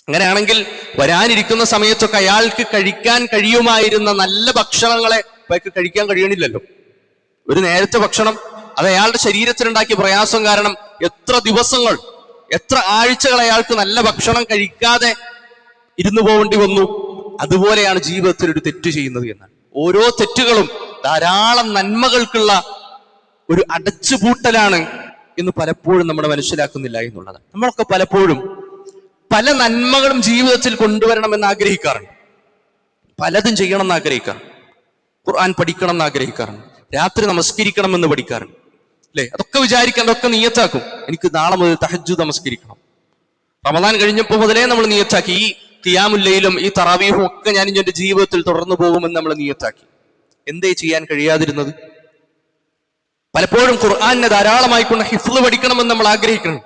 അങ്ങനെയാണെങ്കിൽ വരാനിരിക്കുന്ന സമയത്തൊക്കെ അയാൾക്ക് കഴിക്കാൻ കഴിയുമായിരുന്ന നല്ല ഭക്ഷണങ്ങളെ അയാൾക്ക് കഴിക്കാൻ കഴിയണില്ലല്ലോ. ഒരു നേരത്തെ ഭക്ഷണം അത് അയാളുടെ ശരീരത്തിലുണ്ടാക്കിയ പ്രയാസം കാരണം എത്ര ദിവസങ്ങൾ, എത്ര ആഴ്ചകൾ അയാൾക്ക് നല്ല ഭക്ഷണം കഴിക്കാതെ ഇരുന്നു പോകേണ്ടി വന്നു. അതുപോലെയാണ് ജീവിതത്തിൽ ഒരു തെറ്റ് ചെയ്യുന്നത് എന്നാണ്. ഓരോ തെറ്റുകളും ധാരാളം നന്മകൾക്കുള്ള ഒരു അടച്ചുപൂട്ടലാണ് എന്ന് പലപ്പോഴും നമ്മൾ മനസ്സിലാക്കുന്നില്ല എന്നുള്ളതാണ്. നമ്മളൊക്കെ പലപ്പോഴും പല നന്മകളും ജീവിതത്തിൽ കൊണ്ടുവരണമെന്ന് ആഗ്രഹിക്കാറുണ്ട്, പലതും ചെയ്യണം എന്ന് ആഗ്രഹിക്കാറുണ്ട്. ഖുർആൻ പഠിക്കണം എന്ന് ആഗ്രഹിക്കാറുണ്ട്, രാത്രി നമസ്കരിക്കണമെന്ന് പഠിക്കാറുണ്ട്, അല്ലെ? അതൊക്കെ വിചാരിക്കാൻ, അതൊക്കെ നിയത്താക്കും. എനിക്ക് നാളെ മുതൽ തഹജ്ജുദ് നമസ്കരിക്കണം. റമദാൻ കഴിഞ്ഞപ്പോൾ മുതലേ നമ്മൾ നിയത്താക്കി ഈ ഖിയാമുൽ ലൈലും ഈ തറാവീഹും ഒക്കെ ഞാൻ എന്റെ ജീവിതത്തിൽ തുടർന്നു പോകുമെന്ന് നമ്മൾ നിയത്താക്കി. എന്തേ ചെയ്യാൻ കഴിയാതിരുന്നത്? പലപ്പോഴും ഖുർആനെ ധാരാളമായിക്കൊണ്ട് ഹിഫ്ള് പഠിക്കണമെന്ന് നമ്മൾ ആഗ്രഹിക്കണം.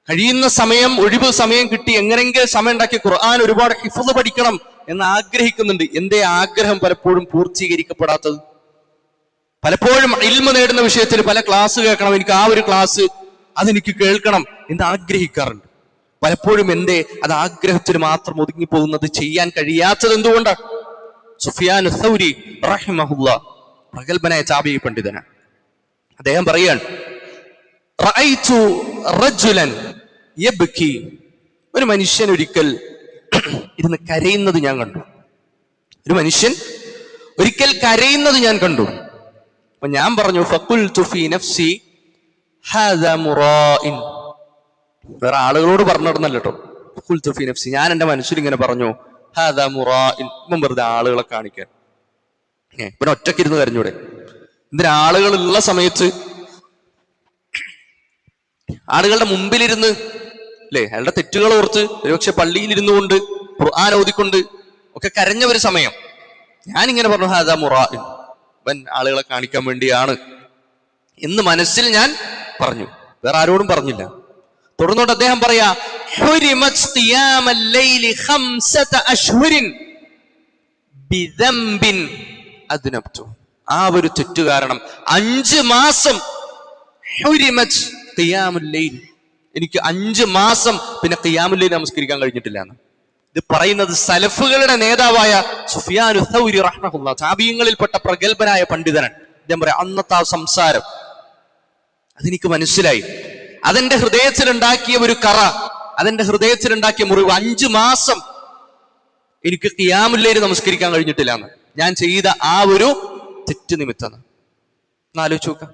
കഴിയുന്ന സമയം, ഒഴിവ് സമയം കിട്ടി എങ്ങനെങ്കിലും സമയം ഉണ്ടാക്കി ഖുർആൻ ഒരുപാട് ഹിഫ്ള് പഠിക്കണം എന്ന് ആഗ്രഹിക്കുന്നുണ്ട്. എന്തേ ആഗ്രഹം പലപ്പോഴും പൂർത്തീകരിക്കപ്പെടാത്തത്? പലപ്പോഴും ഇൽമ നേടുന്ന വിഷയത്തിൽ പല ക്ലാസ് കേൾക്കണം, എനിക്ക് ആ ഒരു ക്ലാസ് അതെനിക്ക് കേൾക്കണം എന്ന് ആഗ്രഹിക്കാറുണ്ട്. പലപ്പോഴും എന്തേ അത് ആഗ്രഹത്തിന് മാത്രം ഒതുങ്ങിപ്പോകുന്നത്? ചെയ്യാൻ കഴിയാത്തത് എന്തുകൊണ്ടാണ്? സുഫിയാൻ സൗരി റഹിമഹുല്ലാ പ്രഗൽഭനായ താബിഈ പണ്ഡിതനാണ്. അദ്ദേഹം പറയാണ്, റഅയ്തു റജുലൻ യബ്കി, ഒരു മനുഷ്യൻ ഒരിക്കൽ ഇരുന്ന് കരയുന്നത് ഞാൻ കണ്ടു. ഒരു മനുഷ്യൻ ഒരിക്കൽ കരയുന്നത് ഞാൻ കണ്ടു. അപ്പൊ ഞാൻ പറഞ്ഞു, ഫഖുൽതു ഫീ നഫ്സി ഹാദാ മുറാഇൻ. വേറെ ആളുകളോട് പറഞ്ഞു നടന്നല്ലോ കേട്ടോ. ഫഖുൽതു ഫീ നഫ്സി, ഞാൻ എന്റെ മനസ്സിൽ ഇങ്ങനെ പറഞ്ഞു, ഹാദാ മുറാഇൻ. ഇപ്പം വെറുതെ ആളുകളെ കാണിക്കാൻ, പിന്നെ ഒറ്റക്കിരുന്ന് കരഞ്ഞൂടെ? എന്തിനാ? ആളുകളുള്ള സമയത്ത് ആളുകളുടെ മുമ്പിലിരുന്ന്, അല്ലെ, അയാളുടെ തെറ്റുകൾ ഓർത്ത് ഒരുപക്ഷെ പള്ളിയിൽ ഇരുന്നു കൊണ്ട് ഖുർആൻ ഓതിക്കൊണ്ട് ഒക്കെ കരഞ്ഞ ഒരു സമയം ഞാനിങ്ങനെ പറഞ്ഞു, ഹാദാ മുറാഇൻ, അവൻ ആളുകളെ കാണിക്കാൻ വേണ്ടിയാണ് എന്ന് മനസ്സിൽ ഞാൻ പറഞ്ഞു, വേറെ ആരോടും പറഞ്ഞില്ല. തുടർന്നോട്ട് അദ്ദേഹം പറയാ, ഹുരിമത് ഖിയാമൽ ലൈലി 5 അശ്ഹുരിൻ ബിദംബിൻ അദ്നബ്തു. ആ ഒരു തെറ്റ് കാരണം 5 മാസം ഹുരിമത് ഖിയാമുൽ ലൈൽ, എനിക്ക് 5 മാസം പിന്നെ ഖിയാമുൽ ലൈൽ നമസ്കരിക്കാൻ കഴിഞ്ഞിട്ടില്ല എന്ന്. ഇത് പറയുന്നത് സലഫുകളുടെ നേതാവായ സുഫിയാൻ സൗരി റഹ്മഹുല്ലാഹ്, താബിഈങ്ങളിൽപ്പെട്ട പ്രഗൽഭനായ പണ്ഡിതനാണ്. അദ്ദേഹം പറയാം, അന്നത്തെ ആ സംസാരം അതെനിക്ക് മനസ്സിലായി. അതെന്റെ ഹൃദയത്തിലുണ്ടാക്കിയ ഒരു കറ, അതെന്റെ ഹൃദയത്തിലുണ്ടാക്കിയ മുറിവ്. 5 മാസം എനിക്ക് ഖിയാമുൽ ലൈൽ നമസ്കരിക്കാൻ കഴിഞ്ഞിട്ടില്ല എന്ന്, ഞാൻ ചെയ്ത ആ ഒരു തെറ്റ് നിമിത്തം. എന്നാലോചിച്ച് നോക്കാം,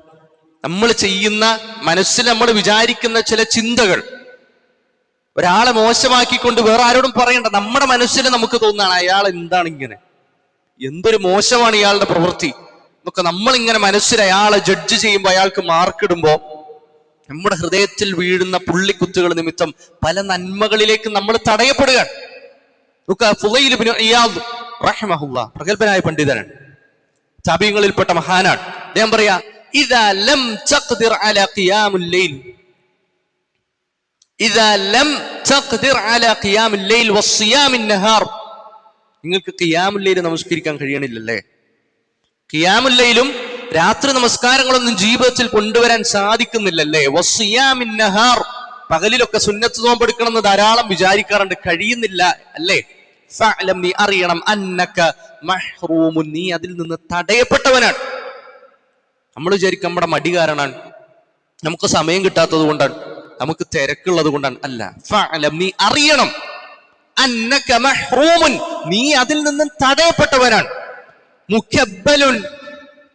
നമ്മൾ ചെയ്യുന്ന, മനസ്സിൽ നമ്മൾ വിചാരിക്കുന്ന ചില ചിന്തകൾ ഒരാളെ മോശമാക്കിക്കൊണ്ട് വേറെ ആരോടും പറയണ്ട, നമ്മുടെ മനസ്സിൽ നമുക്ക് തോന്നുകയാണ് അയാൾ എന്താണ് ഇങ്ങനെ, എന്തൊരു മോശമാണ് ഇയാളുടെ പ്രവൃത്തി എന്നൊക്കെ നമ്മളിങ്ങനെ മനസ്സിൽ അയാളെ ജഡ്ജ് ചെയ്യുമ്പോൾ, അയാൾക്ക് മാർക്കിടുമ്പോൾ നമ്മുടെ ഹൃദയത്തിൽ വീഴുന്ന പുള്ളിക്കുത്തുകൾ നിമിത്തം പല നന്മകളിലേക്ക് നമ്മൾ തടയപ്പെടുകയാണ്. ഫുളൈൽ ഇബ്നു ഇയാദ് റഹിമഹുല്ലാഹ് പ്രഗൽഭനായ പണ്ഡിതനാണ്, താബിഈങ്ങളിൽപ്പെട്ട മഹാനാണ്. അദ്ദേഹം പറയാ, ഇദാ ലം തഖ്ദിർ അലാ ഖിയാമുൽ ലൈൽ, ഇദാ ലം തഖ്ദിർ അലാ ഖിയാമുൽ ലൈൽ വസ്സിയാമിൻ നഹാർ, നിങ്ങൾക്ക് ഖിയാമുൽ ലൈൽ നമസ്കരിക്കാൻ കഴിയണില്ലല്ലേ? ഖിയാമുൽ ലൈലും രാത്രി നമസ്കാരങ്ങളൊന്നും ജീവിതത്തിൽ കൊണ്ടുവരാൻ സാധിക്കുന്നില്ലല്ലേ? വസ്സിയാമിൻ നഹാർ, പകലിലൊക്കെ സുന്നത്ത് നോമ്പെടുക്കണം എന്ന് ധാരാളം വിചാരിക്കാറുണ്ട്, കഴിയുന്നില്ല അല്ലേ? ഫഅലം, നീ അറിയണം, അന്നക മഹ്റൂമുൻ, നീ അതിൽ നിന്ന് തടയപ്പെട്ടവനാണ്. നമ്മൾ വിചാരിക്കും നമ്മുടെ മടി കാരണമാണ്, നമുക്ക് സമയം കിട്ടാത്തത് കൊണ്ടാണ്, നമുക്ക് തിരക്കുള്ളത് കൊണ്ടാണ്. അല്ല, ഫഅലം, നീ അറിയണം, അന്നക മഹ്റൂമുൻ, നീ അതിൽ നിന്നും തടയപ്പെട്ടവനാണ്. മുകബ്ബലുൻ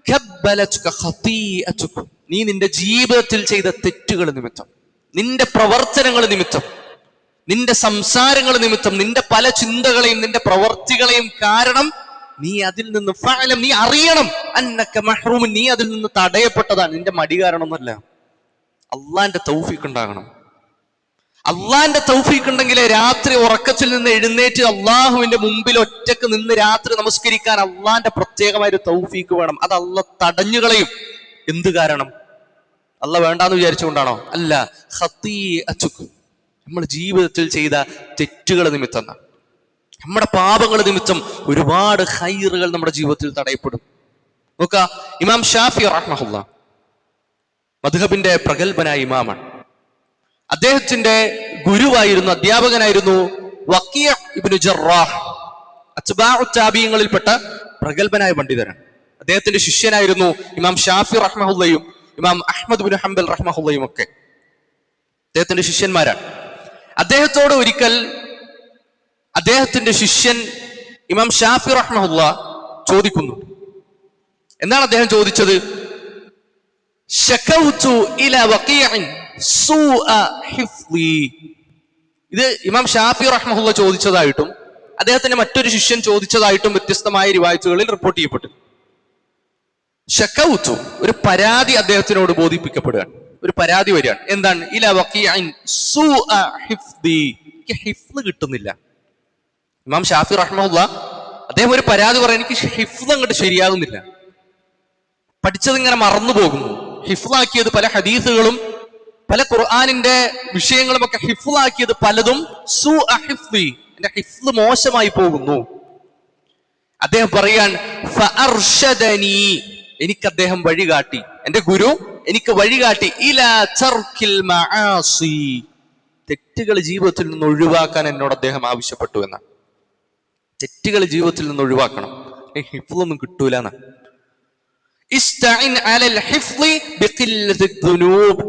കബ്ബലതുക ഖതീഅതുക, നീ നിന്റെ ജീവിതത്തിൽ ചെയ്ത തെറ്റുകൾ നിമിത്തം, നിന്റെ പ്രവർത്തനങ്ങൾ നിമിത്തം, നിന്റെ സംസാരങ്ങൾ നിമിത്തം, നിന്റെ പല ചിന്തകളെയും നിന്റെ പ്രവർത്തികളെയും കാരണം നീ അതിൽ നിന്ന് ഫഅലം, നീ അറിയണം, അന്നക മഹ്റൂമുൻ, നീ അതിൽ നിന്ന് തടയപ്പെട്ടതാണ്. നിന്റെ മടി കാരണമൊന്നുമല്ല. അള്ളാന്റെ തൗഫീഖ് ഉണ്ടാകണം. അള്ളാന്റെ തൗഫീഖ് ഉണ്ടെങ്കിലേ രാത്രി ഉറക്കത്തിൽ നിന്ന് എഴുന്നേറ്റ് അള്ളാഹുവിന്റെ മുമ്പിൽ ഒറ്റക്ക് നിന്ന് രാത്രി നമസ്കരിക്കാൻ അള്ളാന്റെ പ്രത്യേകമായ ഒരു തൗഫീഖ് വേണം. അത് അള്ളാഹ് തടഞ്ഞുകളയും. എന്ത് കാരണം? അള്ളാഹ് വേണ്ടാന്ന് വിചാരിച്ചുകൊണ്ടാണോ? അല്ല, ഖതീഅതുക, നമ്മൾ ജീവിതത്തിൽ ചെയ്ത തെറ്റുകൾ നിമിത്തം, നമ്മുടെ പാപങ്ങൾ നിമിത്തം ഒരുപാട് ഖൈറുകൾ നമ്മുടെ ജീവിതത്തിൽ തടയപ്പെടും. നോക്ക, ഇമാം ഷാഫി റഹ്മഹുല്ലാഹ് മദ്ഹബിന്റെ പ്രഗൽഭനായ ഇമാമാണ്. അദ്ദേഹത്തിന്റെ ഗുരുവായിരുന്നു, അധ്യാപകനായിരുന്നു വഖീഅ ഇബ്നു ജറാഹ്, അത്ബാഉ താബിഈങ്ങളിൽപ്പെട്ട പ്രഗൽഭനായ പണ്ഡിതനാണ്. അദ്ദേഹത്തിന്റെ ശിഷ്യനായിരുന്നു ഇമാം ഷാഫി റഹ്മഹുല്ലയും ഇമാം അഹ്മദ് ബിൻ ഹംബൽ റഹ്മഹുല്ലയും ഒക്കെ അദ്ദേഹത്തിന്റെ ശിഷ്യന്മാരാണ്. അദ്ദേഹത്തോട് ഒരിക്കൽ അദ്ദേഹത്തിന്റെ ശിഷ്യൻ ഇമാം ഷാഫി റഹ്മഹുല്ല ചോദിക്കുന്നു. എന്താണ് അദ്ദേഹം ചോദിച്ചത്? ശകൗതു ഇലാ വഖീഇൻ സൂഅ ഹിഫ്ളി. ഇത് ഇമാം ഷാഫി റഹ്മഹുല്ല ചോദിച്ചതായിട്ടും അദ്ദേഹത്തിന്റെ മറ്റൊരു ശിഷ്യൻ ചോദിച്ചതായിട്ടും വ്യത്യസ്തമായ റിവായത്തുകളിൽ റിപ്പോർട്ട് ചെയ്യപ്പെട്ടു. ശകൗതു, ഒരു പരാതി അദ്ദേഹത്തിനോട് ബോധിപ്പിക്കപ്പെടുകയാണ്. ഒരു പരാതി വരികയാണ്. എന്താണ്? ഇലാ വഖീഇൻ സൂഅ ഹിഫ്ളി, എനിക്ക് ഹിഫ്ള് കിട്ടുന്നില്ല. ഇമാം ഷാഫി റഹ്മഹുല്ല അദ്ദേഹം ഒരു പരാതി പറയാൻ, എനിക്ക് ഹിഫ്ള് അങ്ങോട്ട് ശരിയാകുന്നില്ല, പഠിച്ചത് ഇങ്ങനെ മറന്നു പോകുന്നു. ഹിഫ്ളാക്കിയത് പല ഹദീസുകളും പല ഖുർആനിന്റെ വിഷയങ്ങളും ഒക്കെ ഹിഫ്ളാക്കിയത് പലതും സൂഅ ഹിഫ്ളി, എന്റെ ഹിഫ്ള് മോശമായി പോകുന്നു. അദ്ദേഹം പറയാൻ, ഫഅർശദനി, എനിക്ക് അദ്ദേഹം വഴികാട്ടി, എന്റെ ഗുരു എനിക്ക് വഴികാട്ടി, ഇലാ തർക്കിൽ മആസി, തെറ്റുകൾ ജീവിതത്തിൽ നിന്ന് ഒഴിവാക്കാൻ എന്നോട് അദ്ദേഹം ആവശ്യപ്പെട്ടു എന്നാണ്. തെറ്റുകൾ ജീവിതത്തിൽ നിന്ന് ഒഴിവാക്കണം, ഹിഫ്ളൊന്നും കിട്ടൂല എന്നാണ്. ഇസ്തഇൻ അലൽ ഹിഫ്ളി ബിഖില്ലത്തി ദുനൂബ്,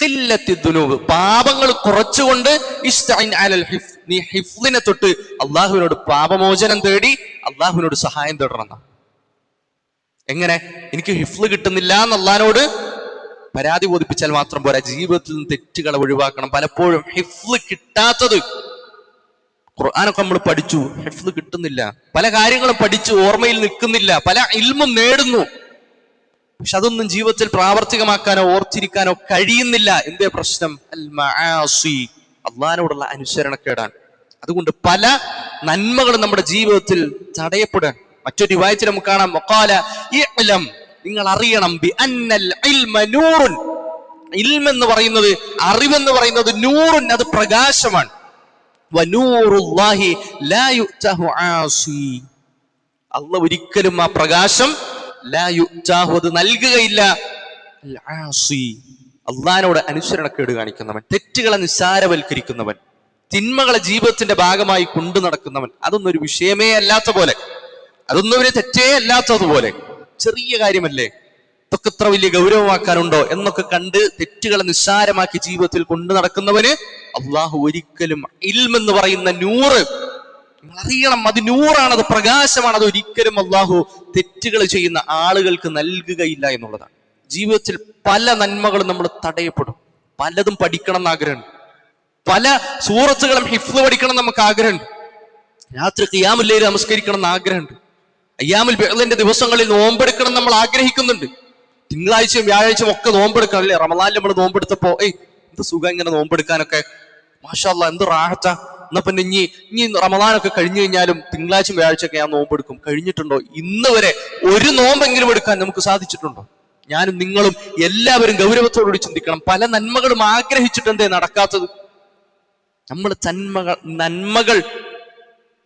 ഖില്ലത്തി ദുനൂബ്, പാപങ്ങൾ കുറച്ചുകൊണ്ട് ഇസ്തഇൻ അലൽ ഹിഫ്ള്, നീ ഹിഫ്ളിനെ തൊട്ട് അള്ളാഹുവിനോട് പാപമോചനം തേടി അള്ളാഹുവിനോട് സഹായം തേടണം. എങ്ങനെ? എനിക്ക് ഹിഫ്ള് കിട്ടുന്നില്ല എന്ന് അള്ളാഹിനോട് പരാതി ബോധിപ്പിച്ചാൽ മാത്രം പോരാ, ജീവിതത്തിൽ നിന്ന് തെറ്റുകളെ ഒഴിവാക്കണം. പലപ്പോഴും ഹിഫ്ള് കിട്ടാത്തത്, ഖുർആനൊക്കെ നമ്മൾ പഠിച്ചു, ഹിഫ്ള് കിട്ടുന്നില്ല, പല കാര്യങ്ങളും പഠിച്ചു ഓർമ്മയിൽ നിൽക്കുന്നില്ല, പല ഇൽമും നേടുന്നു, പക്ഷെ അതൊന്നും ജീവിതത്തിൽ പ്രാവർത്തികമാക്കാനോ ഓർത്തിരിക്കാനോ കഴിയുന്നില്ല. എന്തേ പ്രശ്നം? അൽ മആസി, അള്ളാഹിനോടുള്ള അനുസരണക്കേടാണ്. അതുകൊണ്ട് പല നന്മകളും നമ്മുടെ ജീവിതത്തിൽ തടയപ്പെടാൻ. മറ്റൊരു റിവായത്തിൽ നമുക്ക് കാണാം, വഖാല ഇഅ്ലം, നിങ്ങൾ അറിയണം, ബി അന്നൽ ഇൽമ നൂറുൻ, ഇൽമെന്ന് പറയുന്നത്, അറിവെന്ന് പറയുന്നത് നൂറുൻ, അത് പ്രകാശമാണ്. വനൂറുല്ലാഹി ലാ യുഅ്തഹു ആസി, അല്ലാഹ് ഒരിക്കലും ആ പ്രകാശം ലാ യുഅ്തഹു, അത് നൽകുകയില്ല, ആസി, അള്ളാഹിനോട് അനുസരണക്കേട് കാണിക്കുന്നവൻ, തെറ്റുകളെ നിസ്സാരവൽക്കരിക്കുന്നവൻ, തിന്മകളെ ജീവിതത്തിന്റെ ഭാഗമായി കൊണ്ടു നടക്കുന്നവൻ, അതൊന്നും ഒരു വിഷയമേ അല്ലാത്ത പോലെ, അതൊന്നും ഒരു തെറ്റേ അല്ലാത്തതുപോലെ, ചെറിയ കാര്യമല്ലേ, ഇതൊക്കെ ഇത്ര വലിയ ഗൗരവമാക്കാനുണ്ടോ എന്നൊക്കെ കണ്ട് തെറ്റുകളെ നിസ്സാരമാക്കി ജീവിതത്തിൽ കൊണ്ടു നടക്കുന്നവന് അള്ളാഹു ഒരിക്കലും ഇൽമെന്ന് പറയുന്ന നൂറ്, നിങ്ങൾ അറിയണം, അത് നൂറാണ്, അത് പ്രകാശമാണ്, അത് ഒരിക്കലും അള്ളാഹു തെറ്റുകൾ ചെയ്യുന്ന ആളുകൾക്ക് നൽകുകയില്ല എന്നുള്ളതാണ്. ജീവിതത്തിൽ പല നന്മകളും നമ്മൾ തടയപ്പെടും. പലതും പഠിക്കണം എന്ന് ആഗ്രഹമുണ്ട്, പല സൂറത്തുകളും ഹിഫ്ള് പഠിക്കണം നമുക്ക് ആഗ്രഹമുണ്ട്, രാത്രി ഖിയാമുൽ ലൈൽ നമസ്കരിക്കണം എന്ന് ആഗ്രഹമുണ്ട്, അയ്യാമുൽ ബിഅ്ദിന്റെ ദിവസങ്ങളിൽ നോമ്പെടുക്കണം നമ്മൾ ആഗ്രഹിക്കുന്നുണ്ട്, തിങ്കളാഴ്ചയും വ്യാഴാഴ്ചയും ഒക്കെ നോമ്പെടുക്കണം അല്ലേ. റമളാനിൽ നമ്മൾ നോമ്പെടുത്തപ്പോ എന്ത് സുഖം ഇങ്ങനെ നോമ്പെടുക്കാനൊക്കെ, മാഷാ അല്ലാഹ് എന്ത് റാഹത്താ. എന്നാ പിന്നെ ഇനി റമളാനൊക്കെ കഴിഞ്ഞു കഴിഞ്ഞാലും തിങ്കളാഴ്ചയും വ്യാഴാഴ്ചയൊക്കെ ഞാൻ നോമ്പെടുക്കും. കഴിഞ്ഞിട്ടുണ്ടോ? ഇന്ന് വരെ ഒരു നോമ്പെങ്കിലും എടുക്കാൻ നമുക്ക് സാധിച്ചിട്ടുണ്ടോ? ഞാനും നിങ്ങളും എല്ലാവരും ഗൗരവത്തോടുകൂടി ചിന്തിക്കണം. പല നന്മകളും ആഗ്രഹിച്ചിട്ട് എന്തേ നടക്കാത്തത്? നമ്മൾ നന്മകൾ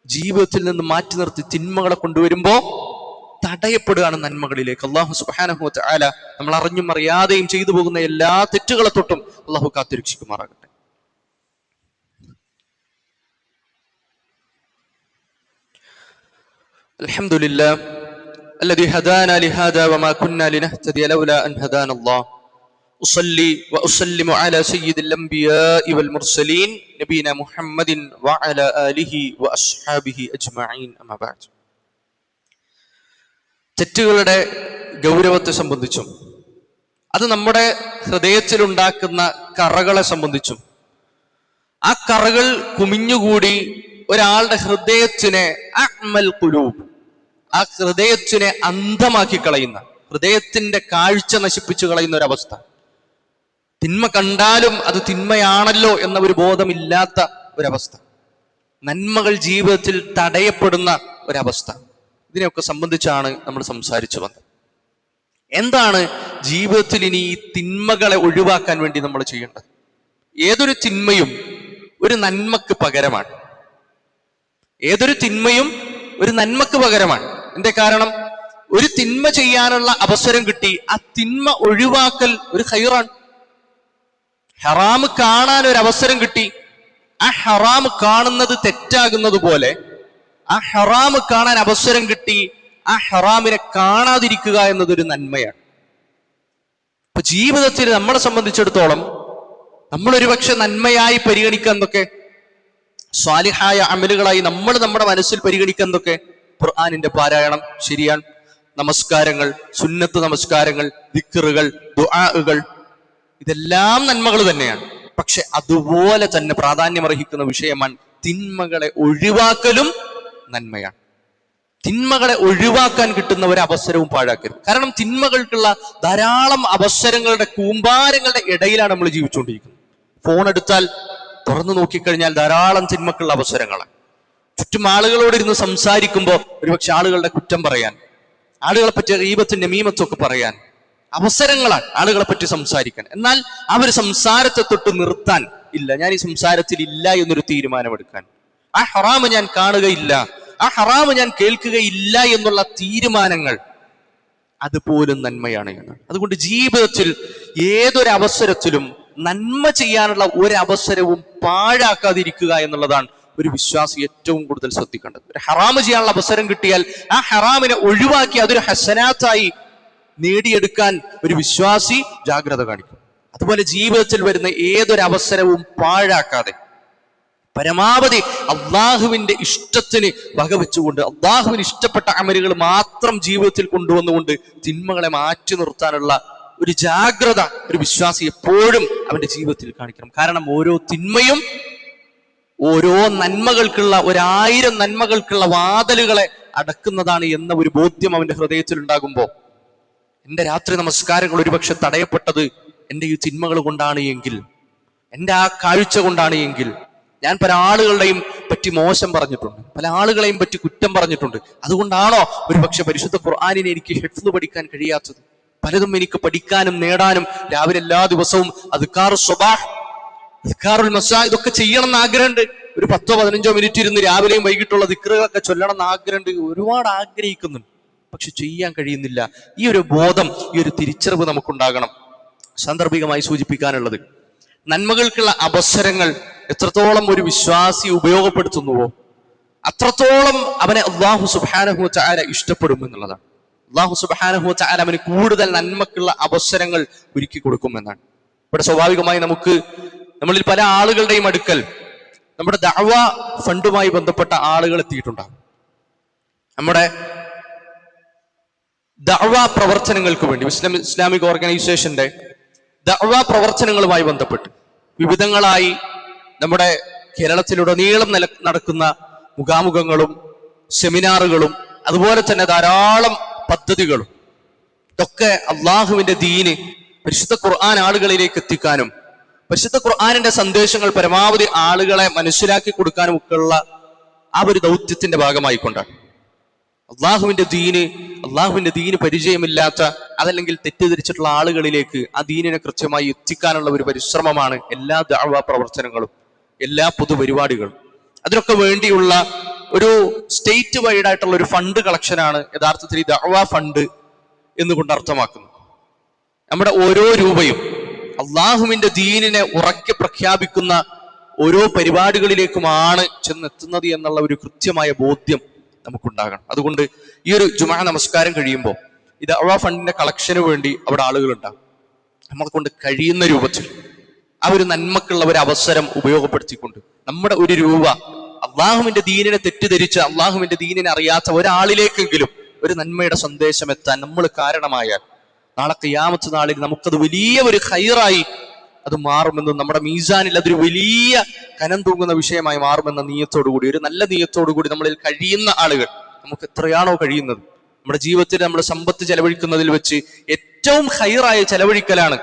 ജീവിതത്തിൽ നിന്ന് മാറ്റി നിർത്തി തിന്മകളെ കൊണ്ടുവരുമ്പോ തടയപ്പെടുകയാണ് നന്മകളിലേക്ക്. അല്ലാഹു സുബ്ഹാനഹു വ തആല നമ്മൾ അറിഞ്ഞും അറിയാതെയും ചെയ്തു പോകുന്ന എല്ലാ തെറ്റുകളെ തൊട്ടും അല്ലാഹു കാത്തുരക്ഷിക്കുമാറാകട്ടെ. അൽഹംദുലില്ലാഹ് الذي هدانا لهذا وما كنا لنهتدي لولا أن هدانا الله ഉസല്ലി വഉസല്ലിമു അലാ സയ്യിദിൽ അംബിയാഇ വൽ മുർസലീൻ നബീന മുഹമ്മദിൻ വഅലാ ആലിഹി വഅസ്ഹാബിഹി അജ്മഈൻ. അമ്മാ ബഅദ്. തെറ്റുകളുടെ ഗൗരവത്തെ സംബന്ധിച്ചും അത് നമ്മുടെ ഹൃദയത്തിലുണ്ടാക്കുന്ന കറകളെ സംബന്ധിച്ചും, ആ കറകൾ കുമിഞ്ഞുകൂടി ഒരാളുടെ ഹൃദയത്തിനെ അഅ്മൽ ഖുലൂബ്, ആ ഹൃദയത്തിനെ അന്ധമാക്കി കളയുന്ന, ഹൃദയത്തിന്റെ കാഴ്ച നശിപ്പിച്ചു കളയുന്ന ഒരവസ്ഥ. തിന്മ കണ്ടാലും അത് തിന്മയാണല്ലോ എന്ന ഒരു ബോധമില്ലാത്ത ഒരവസ്ഥ, നന്മകൾ ജീവിതത്തിൽ തടയപ്പെടുന്ന ഒരവസ്ഥ. ഇതിനെയൊക്കെ സംബന്ധിച്ചാണ് നമ്മൾ സംസാരിച്ചു വന്നത്. എന്താണ് ജീവിതത്തിൽ ഇനി ഈ തിന്മകളെ ഒഴിവാക്കാൻ വേണ്ടി നമ്മൾ ചെയ്യേണ്ടത്? ഏതൊരു തിന്മയും ഒരു നന്മക്ക് പകരമാണ്. ഏതൊരു തിന്മയും ഒരു നന്മക്ക് പകരമാണ്. എന്റെ കാരണം, ഒരു തിന്മ ചെയ്യാനുള്ള അവസരം കിട്ടി, ആ തിന്മ ഒഴിവാക്കൽ ഒരു ഖൈറാണ്. ഹറാമ് കാണാൻ ഒരു അവസരം കിട്ടി, ആ ഹറാമ് കാണുന്നത് തെറ്റാകുന്നത് പോലെ ആ ഹറാമ് കാണാൻ അവസരം കിട്ടി, ആ ഹറാമിനെ കാണാതിരിക്കുക എന്നതൊരു നന്മയാണ്. ഇപ്പൊ ജീവിതത്തിൽ നമ്മളെ സംബന്ധിച്ചിടത്തോളം നമ്മൾ ഒരുപക്ഷെ നന്മയായി പരിഗണിക്കുന്നതൊക്കെ, സ്വാലിഹായ അമലുകളായി നമ്മൾ നമ്മുടെ മനസ്സിൽ പരിഗണിക്കുന്നതൊക്കെ ഖുർആനിന്റെ പാരായണം ശരിയാണ്, നമസ്കാരങ്ങൾ, സുന്നത്ത് നമസ്കാരങ്ങൾ, ദിക്റുകൾ, ദുആകൾ, ഇതെല്ലാം നന്മകൾ തന്നെയാണ്. പക്ഷെ അതുപോലെ തന്നെ പ്രാധാന്യമർഹിക്കുന്ന വിഷയമാണ് തിന്മകളെ ഒഴിവാക്കലും നന്മയാണ്. തിന്മകളെ ഒഴിവാക്കാൻ കിട്ടുന്ന ഒരു അവസരവും പാഴാക്കരുത്. കാരണം തിന്മകൾക്കുള്ള ധാരാളം അവസരങ്ങളുടെ കൂമ്പാരങ്ങളുടെ ഇടയിലാണ് നമ്മൾ ജീവിച്ചുകൊണ്ടിരിക്കുന്നത്. ഫോൺ എടുത്താൽ തുറന്നു നോക്കിക്കഴിഞ്ഞാൽ ധാരാളം തിന്മക്കുള്ള അവസരങ്ങളാണ്. ചുറ്റും ആളുകളോട് ഇരുന്ന് സംസാരിക്കുമ്പോൾ ഒരുപക്ഷെ ആളുകളുടെ കുറ്റം പറയാൻ, ആളുകളെ പറ്റി ഗീബത്തും നമീമത്തും ഒക്കെ പറയാൻ അവസരങ്ങളാണ് ആളുകളെ പറ്റി സംസാരിക്കാൻ. എന്നാൽ ആ ഒരു സംസാരത്തെ തൊട്ട് നിർത്താൻ ഇല്ല, ഞാൻ ഈ സംസാരത്തിൽ ഇല്ല എന്നൊരു തീരുമാനമെടുക്കാൻ, ആ ഹറാമ് ഞാൻ കാണുകയില്ല, ആ ഹറാമ് ഞാൻ കേൾക്കുകയില്ല എന്നുള്ള തീരുമാനങ്ങൾ, അതുപോലും നന്മയാണ് എന്ന്. അതുകൊണ്ട് ജീവിതത്തിൽ ഏതൊരവസരത്തിലും നന്മ ചെയ്യാനുള്ള ഒരവസരവും പാഴാക്കാതിരിക്കുക എന്നുള്ളതാണ് ഒരു വിശ്വാസി ഏറ്റവും കൂടുതൽ ശ്രദ്ധിക്കേണ്ടത്. ഒരു ഹറാമ് ചെയ്യാനുള്ള അവസരം കിട്ടിയാൽ ആ ഹറാമിനെ ഒഴിവാക്കി അതൊരു ഹസനാത്തായി നേടിയെടുക്കാൻ ഒരു വിശ്വാസി ജാഗ്രത കാണിക്കും. അതുപോലെ ജീവിതത്തിൽ വരുന്ന ഏതൊരവസരവും പാഴാക്കാതെ പരമാവധി അള്ളാഹുവിന്റെ ഇഷ്ടത്തിന് വകവെച്ചുകൊണ്ട്, അള്ളാഹുവിന് ഇഷ്ടപ്പെട്ട അമലുകൾ മാത്രം ജീവിതത്തിൽ കൊണ്ടുവന്നുകൊണ്ട് തിന്മകളെ മാറ്റി നിർത്താനുള്ള ഒരു ജാഗ്രത ഒരു വിശ്വാസി എപ്പോഴും അവന്റെ ജീവിതത്തിൽ കാണിക്കണം. കാരണം ഓരോ തിന്മയും ഓരോ നന്മകൾക്കുള്ള 1000 നന്മകൾക്കുള്ള വാതിലുകളെ അടക്കുന്നതാണ് എന്ന ഒരു ബോധ്യം അവന്റെ ഹൃദയത്തിൽ ഉണ്ടാകുമ്പോൾ, എന്റെ രാത്രി നമസ്കാരങ്ങൾ ഒരുപക്ഷെ തടയപ്പെട്ടത് എന്റെ ഈ തിന്മകൾ കൊണ്ടാണ് എങ്കിൽ, എന്റെ ആ കാഴ്ച കൊണ്ടാണ് എങ്കിൽ, ഞാൻ പല ആളുകളുടെയും പറ്റി മോശം പറഞ്ഞിട്ടുണ്ട്, പല ആളുകളെയും പറ്റി കുറ്റം പറഞ്ഞിട്ടുണ്ട്, അതുകൊണ്ടാണോ ഒരുപക്ഷെ പരിശുദ്ധ ഖുർആനിനെ എനിക്ക് ഹിഫ്ള് പഠിക്കാൻ കഴിയാത്തത്? പലതും എനിക്ക് പഠിക്കാനും നേടാനും രാവിലെ എല്ലാ ദിവസവും അദ്കാറുൽ സ്വബാഹ്, അദ്കാറുൽ മസാ ഇതൊക്കെ ചെയ്യണം എന്ന് ആഗ്രഹമുണ്ട്. ഒരു 10-15 മിനിറ്റ് ഇരുന്ന് രാവിലെയും വൈകിട്ടുള്ള ദിക്റുകളൊക്കെ ചൊല്ലണം എന്ന് ആഗ്രഹമുണ്ട്, ഒരുപാട് ആഗ്രഹിക്കുന്നുണ്ട്, പക്ഷെ ചെയ്യാൻ കഴിയുന്നില്ല. ഈ ഒരു ബോധം, ഈ ഒരു തിരിച്ചറിവ് നമുക്കുണ്ടാകണം. സാന്ദർഭികമായി സൂചിപ്പിക്കാനുള്ളത്, നന്മകൾക്കുള്ള അവസരങ്ങൾ എത്രത്തോളം ഒരു വിശ്വാസി ഉപയോഗപ്പെടുത്തുന്നുവോ അത്രത്തോളം അവനെ അല്ലാഹു സുബ്ഹാനഹു വ തആല ഇഷ്ടപ്പെടും എന്നുള്ളതാണ്. അല്ലാഹു സുബ്ഹാനഹു വ തആല അവന് കൂടുതൽ നന്മക്കുള്ള അവസരങ്ങൾ ഒരുക്കി കൊടുക്കുമെന്നാണ്. ഇവിടെ സ്വാഭാവികമായി നമ്മളിൽ പല ആളുകളുടെയും അടുക്കൽ നമ്മുടെ ദഅവ ഫണ്ടുമായി ബന്ധപ്പെട്ട ആളുകൾ എത്തിയിട്ടുണ്ടാകും. നമ്മുടെ ദഅവ പ്രവർത്തനങ്ങൾക്ക് വേണ്ടി ഇസ്ലാമിക് ഓർഗനൈസേഷന്റെ ദഅവ പ്രവർത്തനങ്ങളുമായി ബന്ധപ്പെട്ട് വിവിധങ്ങളായി നമ്മുടെ കേരളത്തിലുടനീളം നടക്കുന്ന മുഖാമുഖങ്ങളും സെമിനാറുകളും അതുപോലെ തന്നെ ധാരാളം പദ്ധതികളും ഇതൊക്കെ അള്ളാഹുവിന്റെ ദീന്, പരിശുദ്ധ ഖുർആൻ ആളുകളിലേക്ക് എത്തിക്കാനും പരിശുദ്ധ ഖുർആനിന്റെ സന്ദേശങ്ങൾ പരമാവധി ആളുകളെ മനസ്സിലാക്കി കൊടുക്കാനും ഒക്കെയുള്ള ആ ഒരു ദൗത്യത്തിന്റെ ഭാഗമായിക്കൊണ്ടാണ്. അള്ളാഹുവിന്റെ ദീന് പരിചയമില്ലാത്ത, അതല്ലെങ്കിൽ തെറ്റിദ്ധരിച്ചിട്ടുള്ള ആളുകളിലേക്ക് ആ ദീനിനെ കൃത്യമായി എത്തിക്കാനുള്ള ഒരു പരിശ്രമമാണ് എല്ലാ ദഅവ പ്രവർത്തനങ്ങളും, എല്ലാ പൊതുപരിപാടികളും. അതിനൊക്കെ വേണ്ടിയുള്ള ഒരു സ്റ്റേറ്റ് വൈഡ് ആയിട്ടുള്ള ഒരു ഫണ്ട് കളക്ഷനാണ് യഥാർത്ഥത്തിൽ ഈ ദഅവ ഫണ്ട് എന്നുകൊണ്ട് അർത്ഥമാക്കുന്നത്. നമ്മുടെ ഓരോ രൂപയും അള്ളാഹുവിന്റെ ദീനിനെ ഉറക്കെ പ്രഖ്യാപിക്കുന്ന ഓരോ പരിപാടികളിലേക്കുമാണ് ചെന്നെത്തുന്നത് എന്നുള്ള ഒരു കൃത്യമായ ബോധ്യം നമുക്കുണ്ടാകണം. അതുകൊണ്ട് ഈ ഒരു ജുമാ നമസ്കാരം കഴിയുമ്പോൾ ഈ ദഅവ ഫണ്ടിന്റെ കളക്ഷന് വേണ്ടി അവിടെ ആളുകൾ ഉണ്ടാകും. നമ്മളെ കൊണ്ട് കഴിയുന്ന രൂപത്തിൽ ആ ഒരു നന്മക്കുള്ള ഒരു അവസരം ഉപയോഗപ്പെടുത്തിക്കൊണ്ട് നമ്മുടെ ഒരു രൂപ അള്ളാഹുവിന്റെ ദീനിനെ തെറ്റിദ്ധരിച്ച് അള്ളാഹുവിന്റെ ദീനിനെ അറിയാത്ത ഒരാളിലേക്കെങ്കിലും ഒരു നന്മയുടെ സന്ദേശം എത്താൻ നമ്മൾ കാരണമായാൽ നാളെ ഖിയാമത്ത് നാളിൽ നമുക്കത് വലിയ ഒരു ഖൈറായി അത് മാറുമെന്നും നമ്മുടെ മീസാനിൽ അതൊരു വലിയ കനം തൂങ്ങുന്ന വിഷയമായി മാറുമെന്ന നീയത്തോടുകൂടി, ഒരു നല്ല നീയത്തോടുകൂടി നമ്മളിൽ കഴിയുന്ന ആളുകൾ, നമുക്ക് എത്രയാണോ കഴിയുന്നത് നമ്മുടെ ജീവിതത്തിൽ നമ്മൾ സമ്പത്ത് ചെലവഴിക്കുന്നതിൽ വെച്ച് ഏറ്റവും ഖൈറായ ചെലവഴിക്കലാണ്,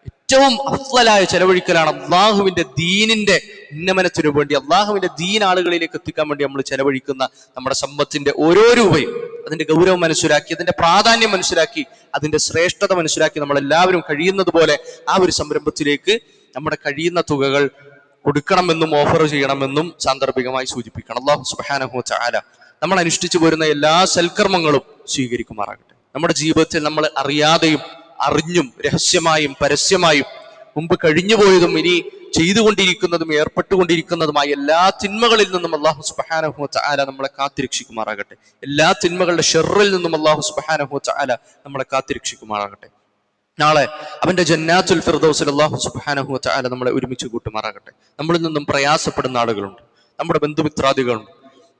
ഏറ്റവും അഫ്ളലായ ചെലവഴിക്കലാണ് അള്ളാഹുവിന്റെ ദീനിന്റെ ഉന്നമനത്തിനു വേണ്ടി, അള്ളാഹുവിന്റെ ദീൻ ആളുകളിലേക്ക് എത്തിക്കാൻ വേണ്ടി നമ്മൾ ചെലവഴിക്കുന്ന നമ്മുടെ സമ്പത്തിന്റെ ഓരോ രൂപയും അതിന്റെ ഗൗരവം മനസ്സിലാക്കി, അതിന്റെ പ്രാധാന്യം മനസ്സിലാക്കി, അതിന്റെ ശ്രേഷ്ഠത മനസ്സിലാക്കി നമ്മളെല്ലാവരും കഴിയുന്നത് പോലെ ആ ഒരു സംരംഭത്തിലേക്ക് നമ്മുടെ കഴിയുന്ന തുകകൾ കൊടുക്കണമെന്നും ഓഫർ ചെയ്യണമെന്നും സാന്ദർഭികമായി സൂചിപ്പിക്കണം. അല്ലാഹു സുബ്ഹാനഹു വ തആല നമ്മൾ അനുഷ്ഠിച്ചു പോരുന്ന എല്ലാ സൽക്കർമ്മങ്ങളും സ്വീകരിക്കുമാറാകട്ടെ. നമ്മുടെ ജീവിതത്തിൽ നമ്മൾ അറിയാതെയും അറിഞ്ഞും രഹസ്യമായും പരസ്യമായും മുമ്പ് കഴിഞ്ഞുപോയതും ഇനി ചെയ്തുകൊണ്ടിരിക്കുന്നതും ഏർപ്പെട്ടുകൊണ്ടിരിക്കുന്നതുമായ എല്ലാ തിന്മകളിൽ നിന്നും അല്ലാഹു സുബ്ഹാനഹു വ തആല നമ്മളെ കാത്തിരക്ഷിക്കുമാറാകട്ടെ. എല്ലാ തിന്മകളുടെ ഷർറിൽ നിന്നും അല്ലാഹു സുബ്ഹാനഹു വ തആല നമ്മളെ കാത്തിരക്ഷിക്കുമാറാകട്ടെ. നാളെ അവന്റെ ജന്നാത്തുൽ ഫിർദൗസിൽ അല്ലാഹു സുബ്ഹാനഹു വ തആല നമ്മളെ ഒരുമിച്ച് കൂട്ടുമാറാകട്ടെ. നമ്മളിൽ നിന്നും പ്രയാസപ്പെടുന്ന ആളുകളുണ്ട്, നമ്മുടെ ബന്ധുമിത്രാദികളുണ്ട്,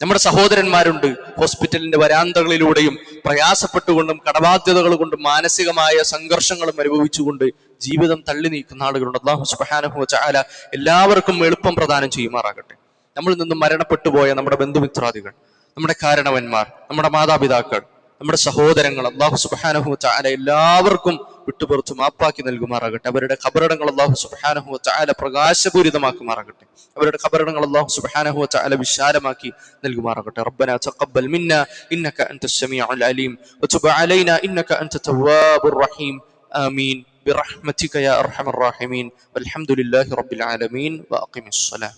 നമ്മുടെ സഹോദരന്മാരുണ്ട്. ഹോസ്പിറ്റലിന്റെ വരാന്തകളിലൂടെയും പ്രയാസപ്പെട്ടുകൊണ്ടും കടബാധ്യതകൾ കൊണ്ടും മാനസികമായ സംഘർഷങ്ങളും അനുഭവിച്ചുകൊണ്ട് ജീവിതം തള്ളി നീക്കുന്ന ആളുകളുണ്ട്. അല്ലാഹു സുബ്ഹാനഹു വ തആല എല്ലാവർക്കും എളുപ്പം പ്രദാനം ചെയ്യുമാറാകട്ടെ. നമ്മളിൽ നിന്നും മരണപ്പെട്ടു പോയ നമ്മുടെ ബന്ധുമിത്രാദികൾ, നമ്മുടെ കാരണവന്മാർ, നമ്മുടെ മാതാപിതാക്കൾ, നമ്മുടെ സഹോദരങ്ങൾ അല്ലാഹു സുബ്ഹാനഹു വ തആല എല്ലാവർക്കും വിട്ടുപുറത്ത് മാപ്പാക്കി നൽകുമാറാകട്ടെ. അവരുടെ ഖബറിടങ്ങൾ അല്ലാഹു സുബ്ഹാനഹു വ തആല പ്രകാശപൂരിതമാക്കുമാറാകട്ടെ. അവരുടെ ഖബറിടങ്ങൾ അല്ലാഹു സുബ്ഹാനഹു വ തആല വിശാലമാക്കി നൽകുമാറാകട്ടെ. റബ്ബനാ തഖബ്ബൽ മിന്നാ ഇന്നക അൻതസ് സമീഉൽ അലീം വതുബ് അലൈനാ ഇന്നക അൻത തവ്വാബുർ റഹീം. ആമീൻ برحمتك يا أرحم الراحمين والحمد لله رب العالمين وأقم الصلاة.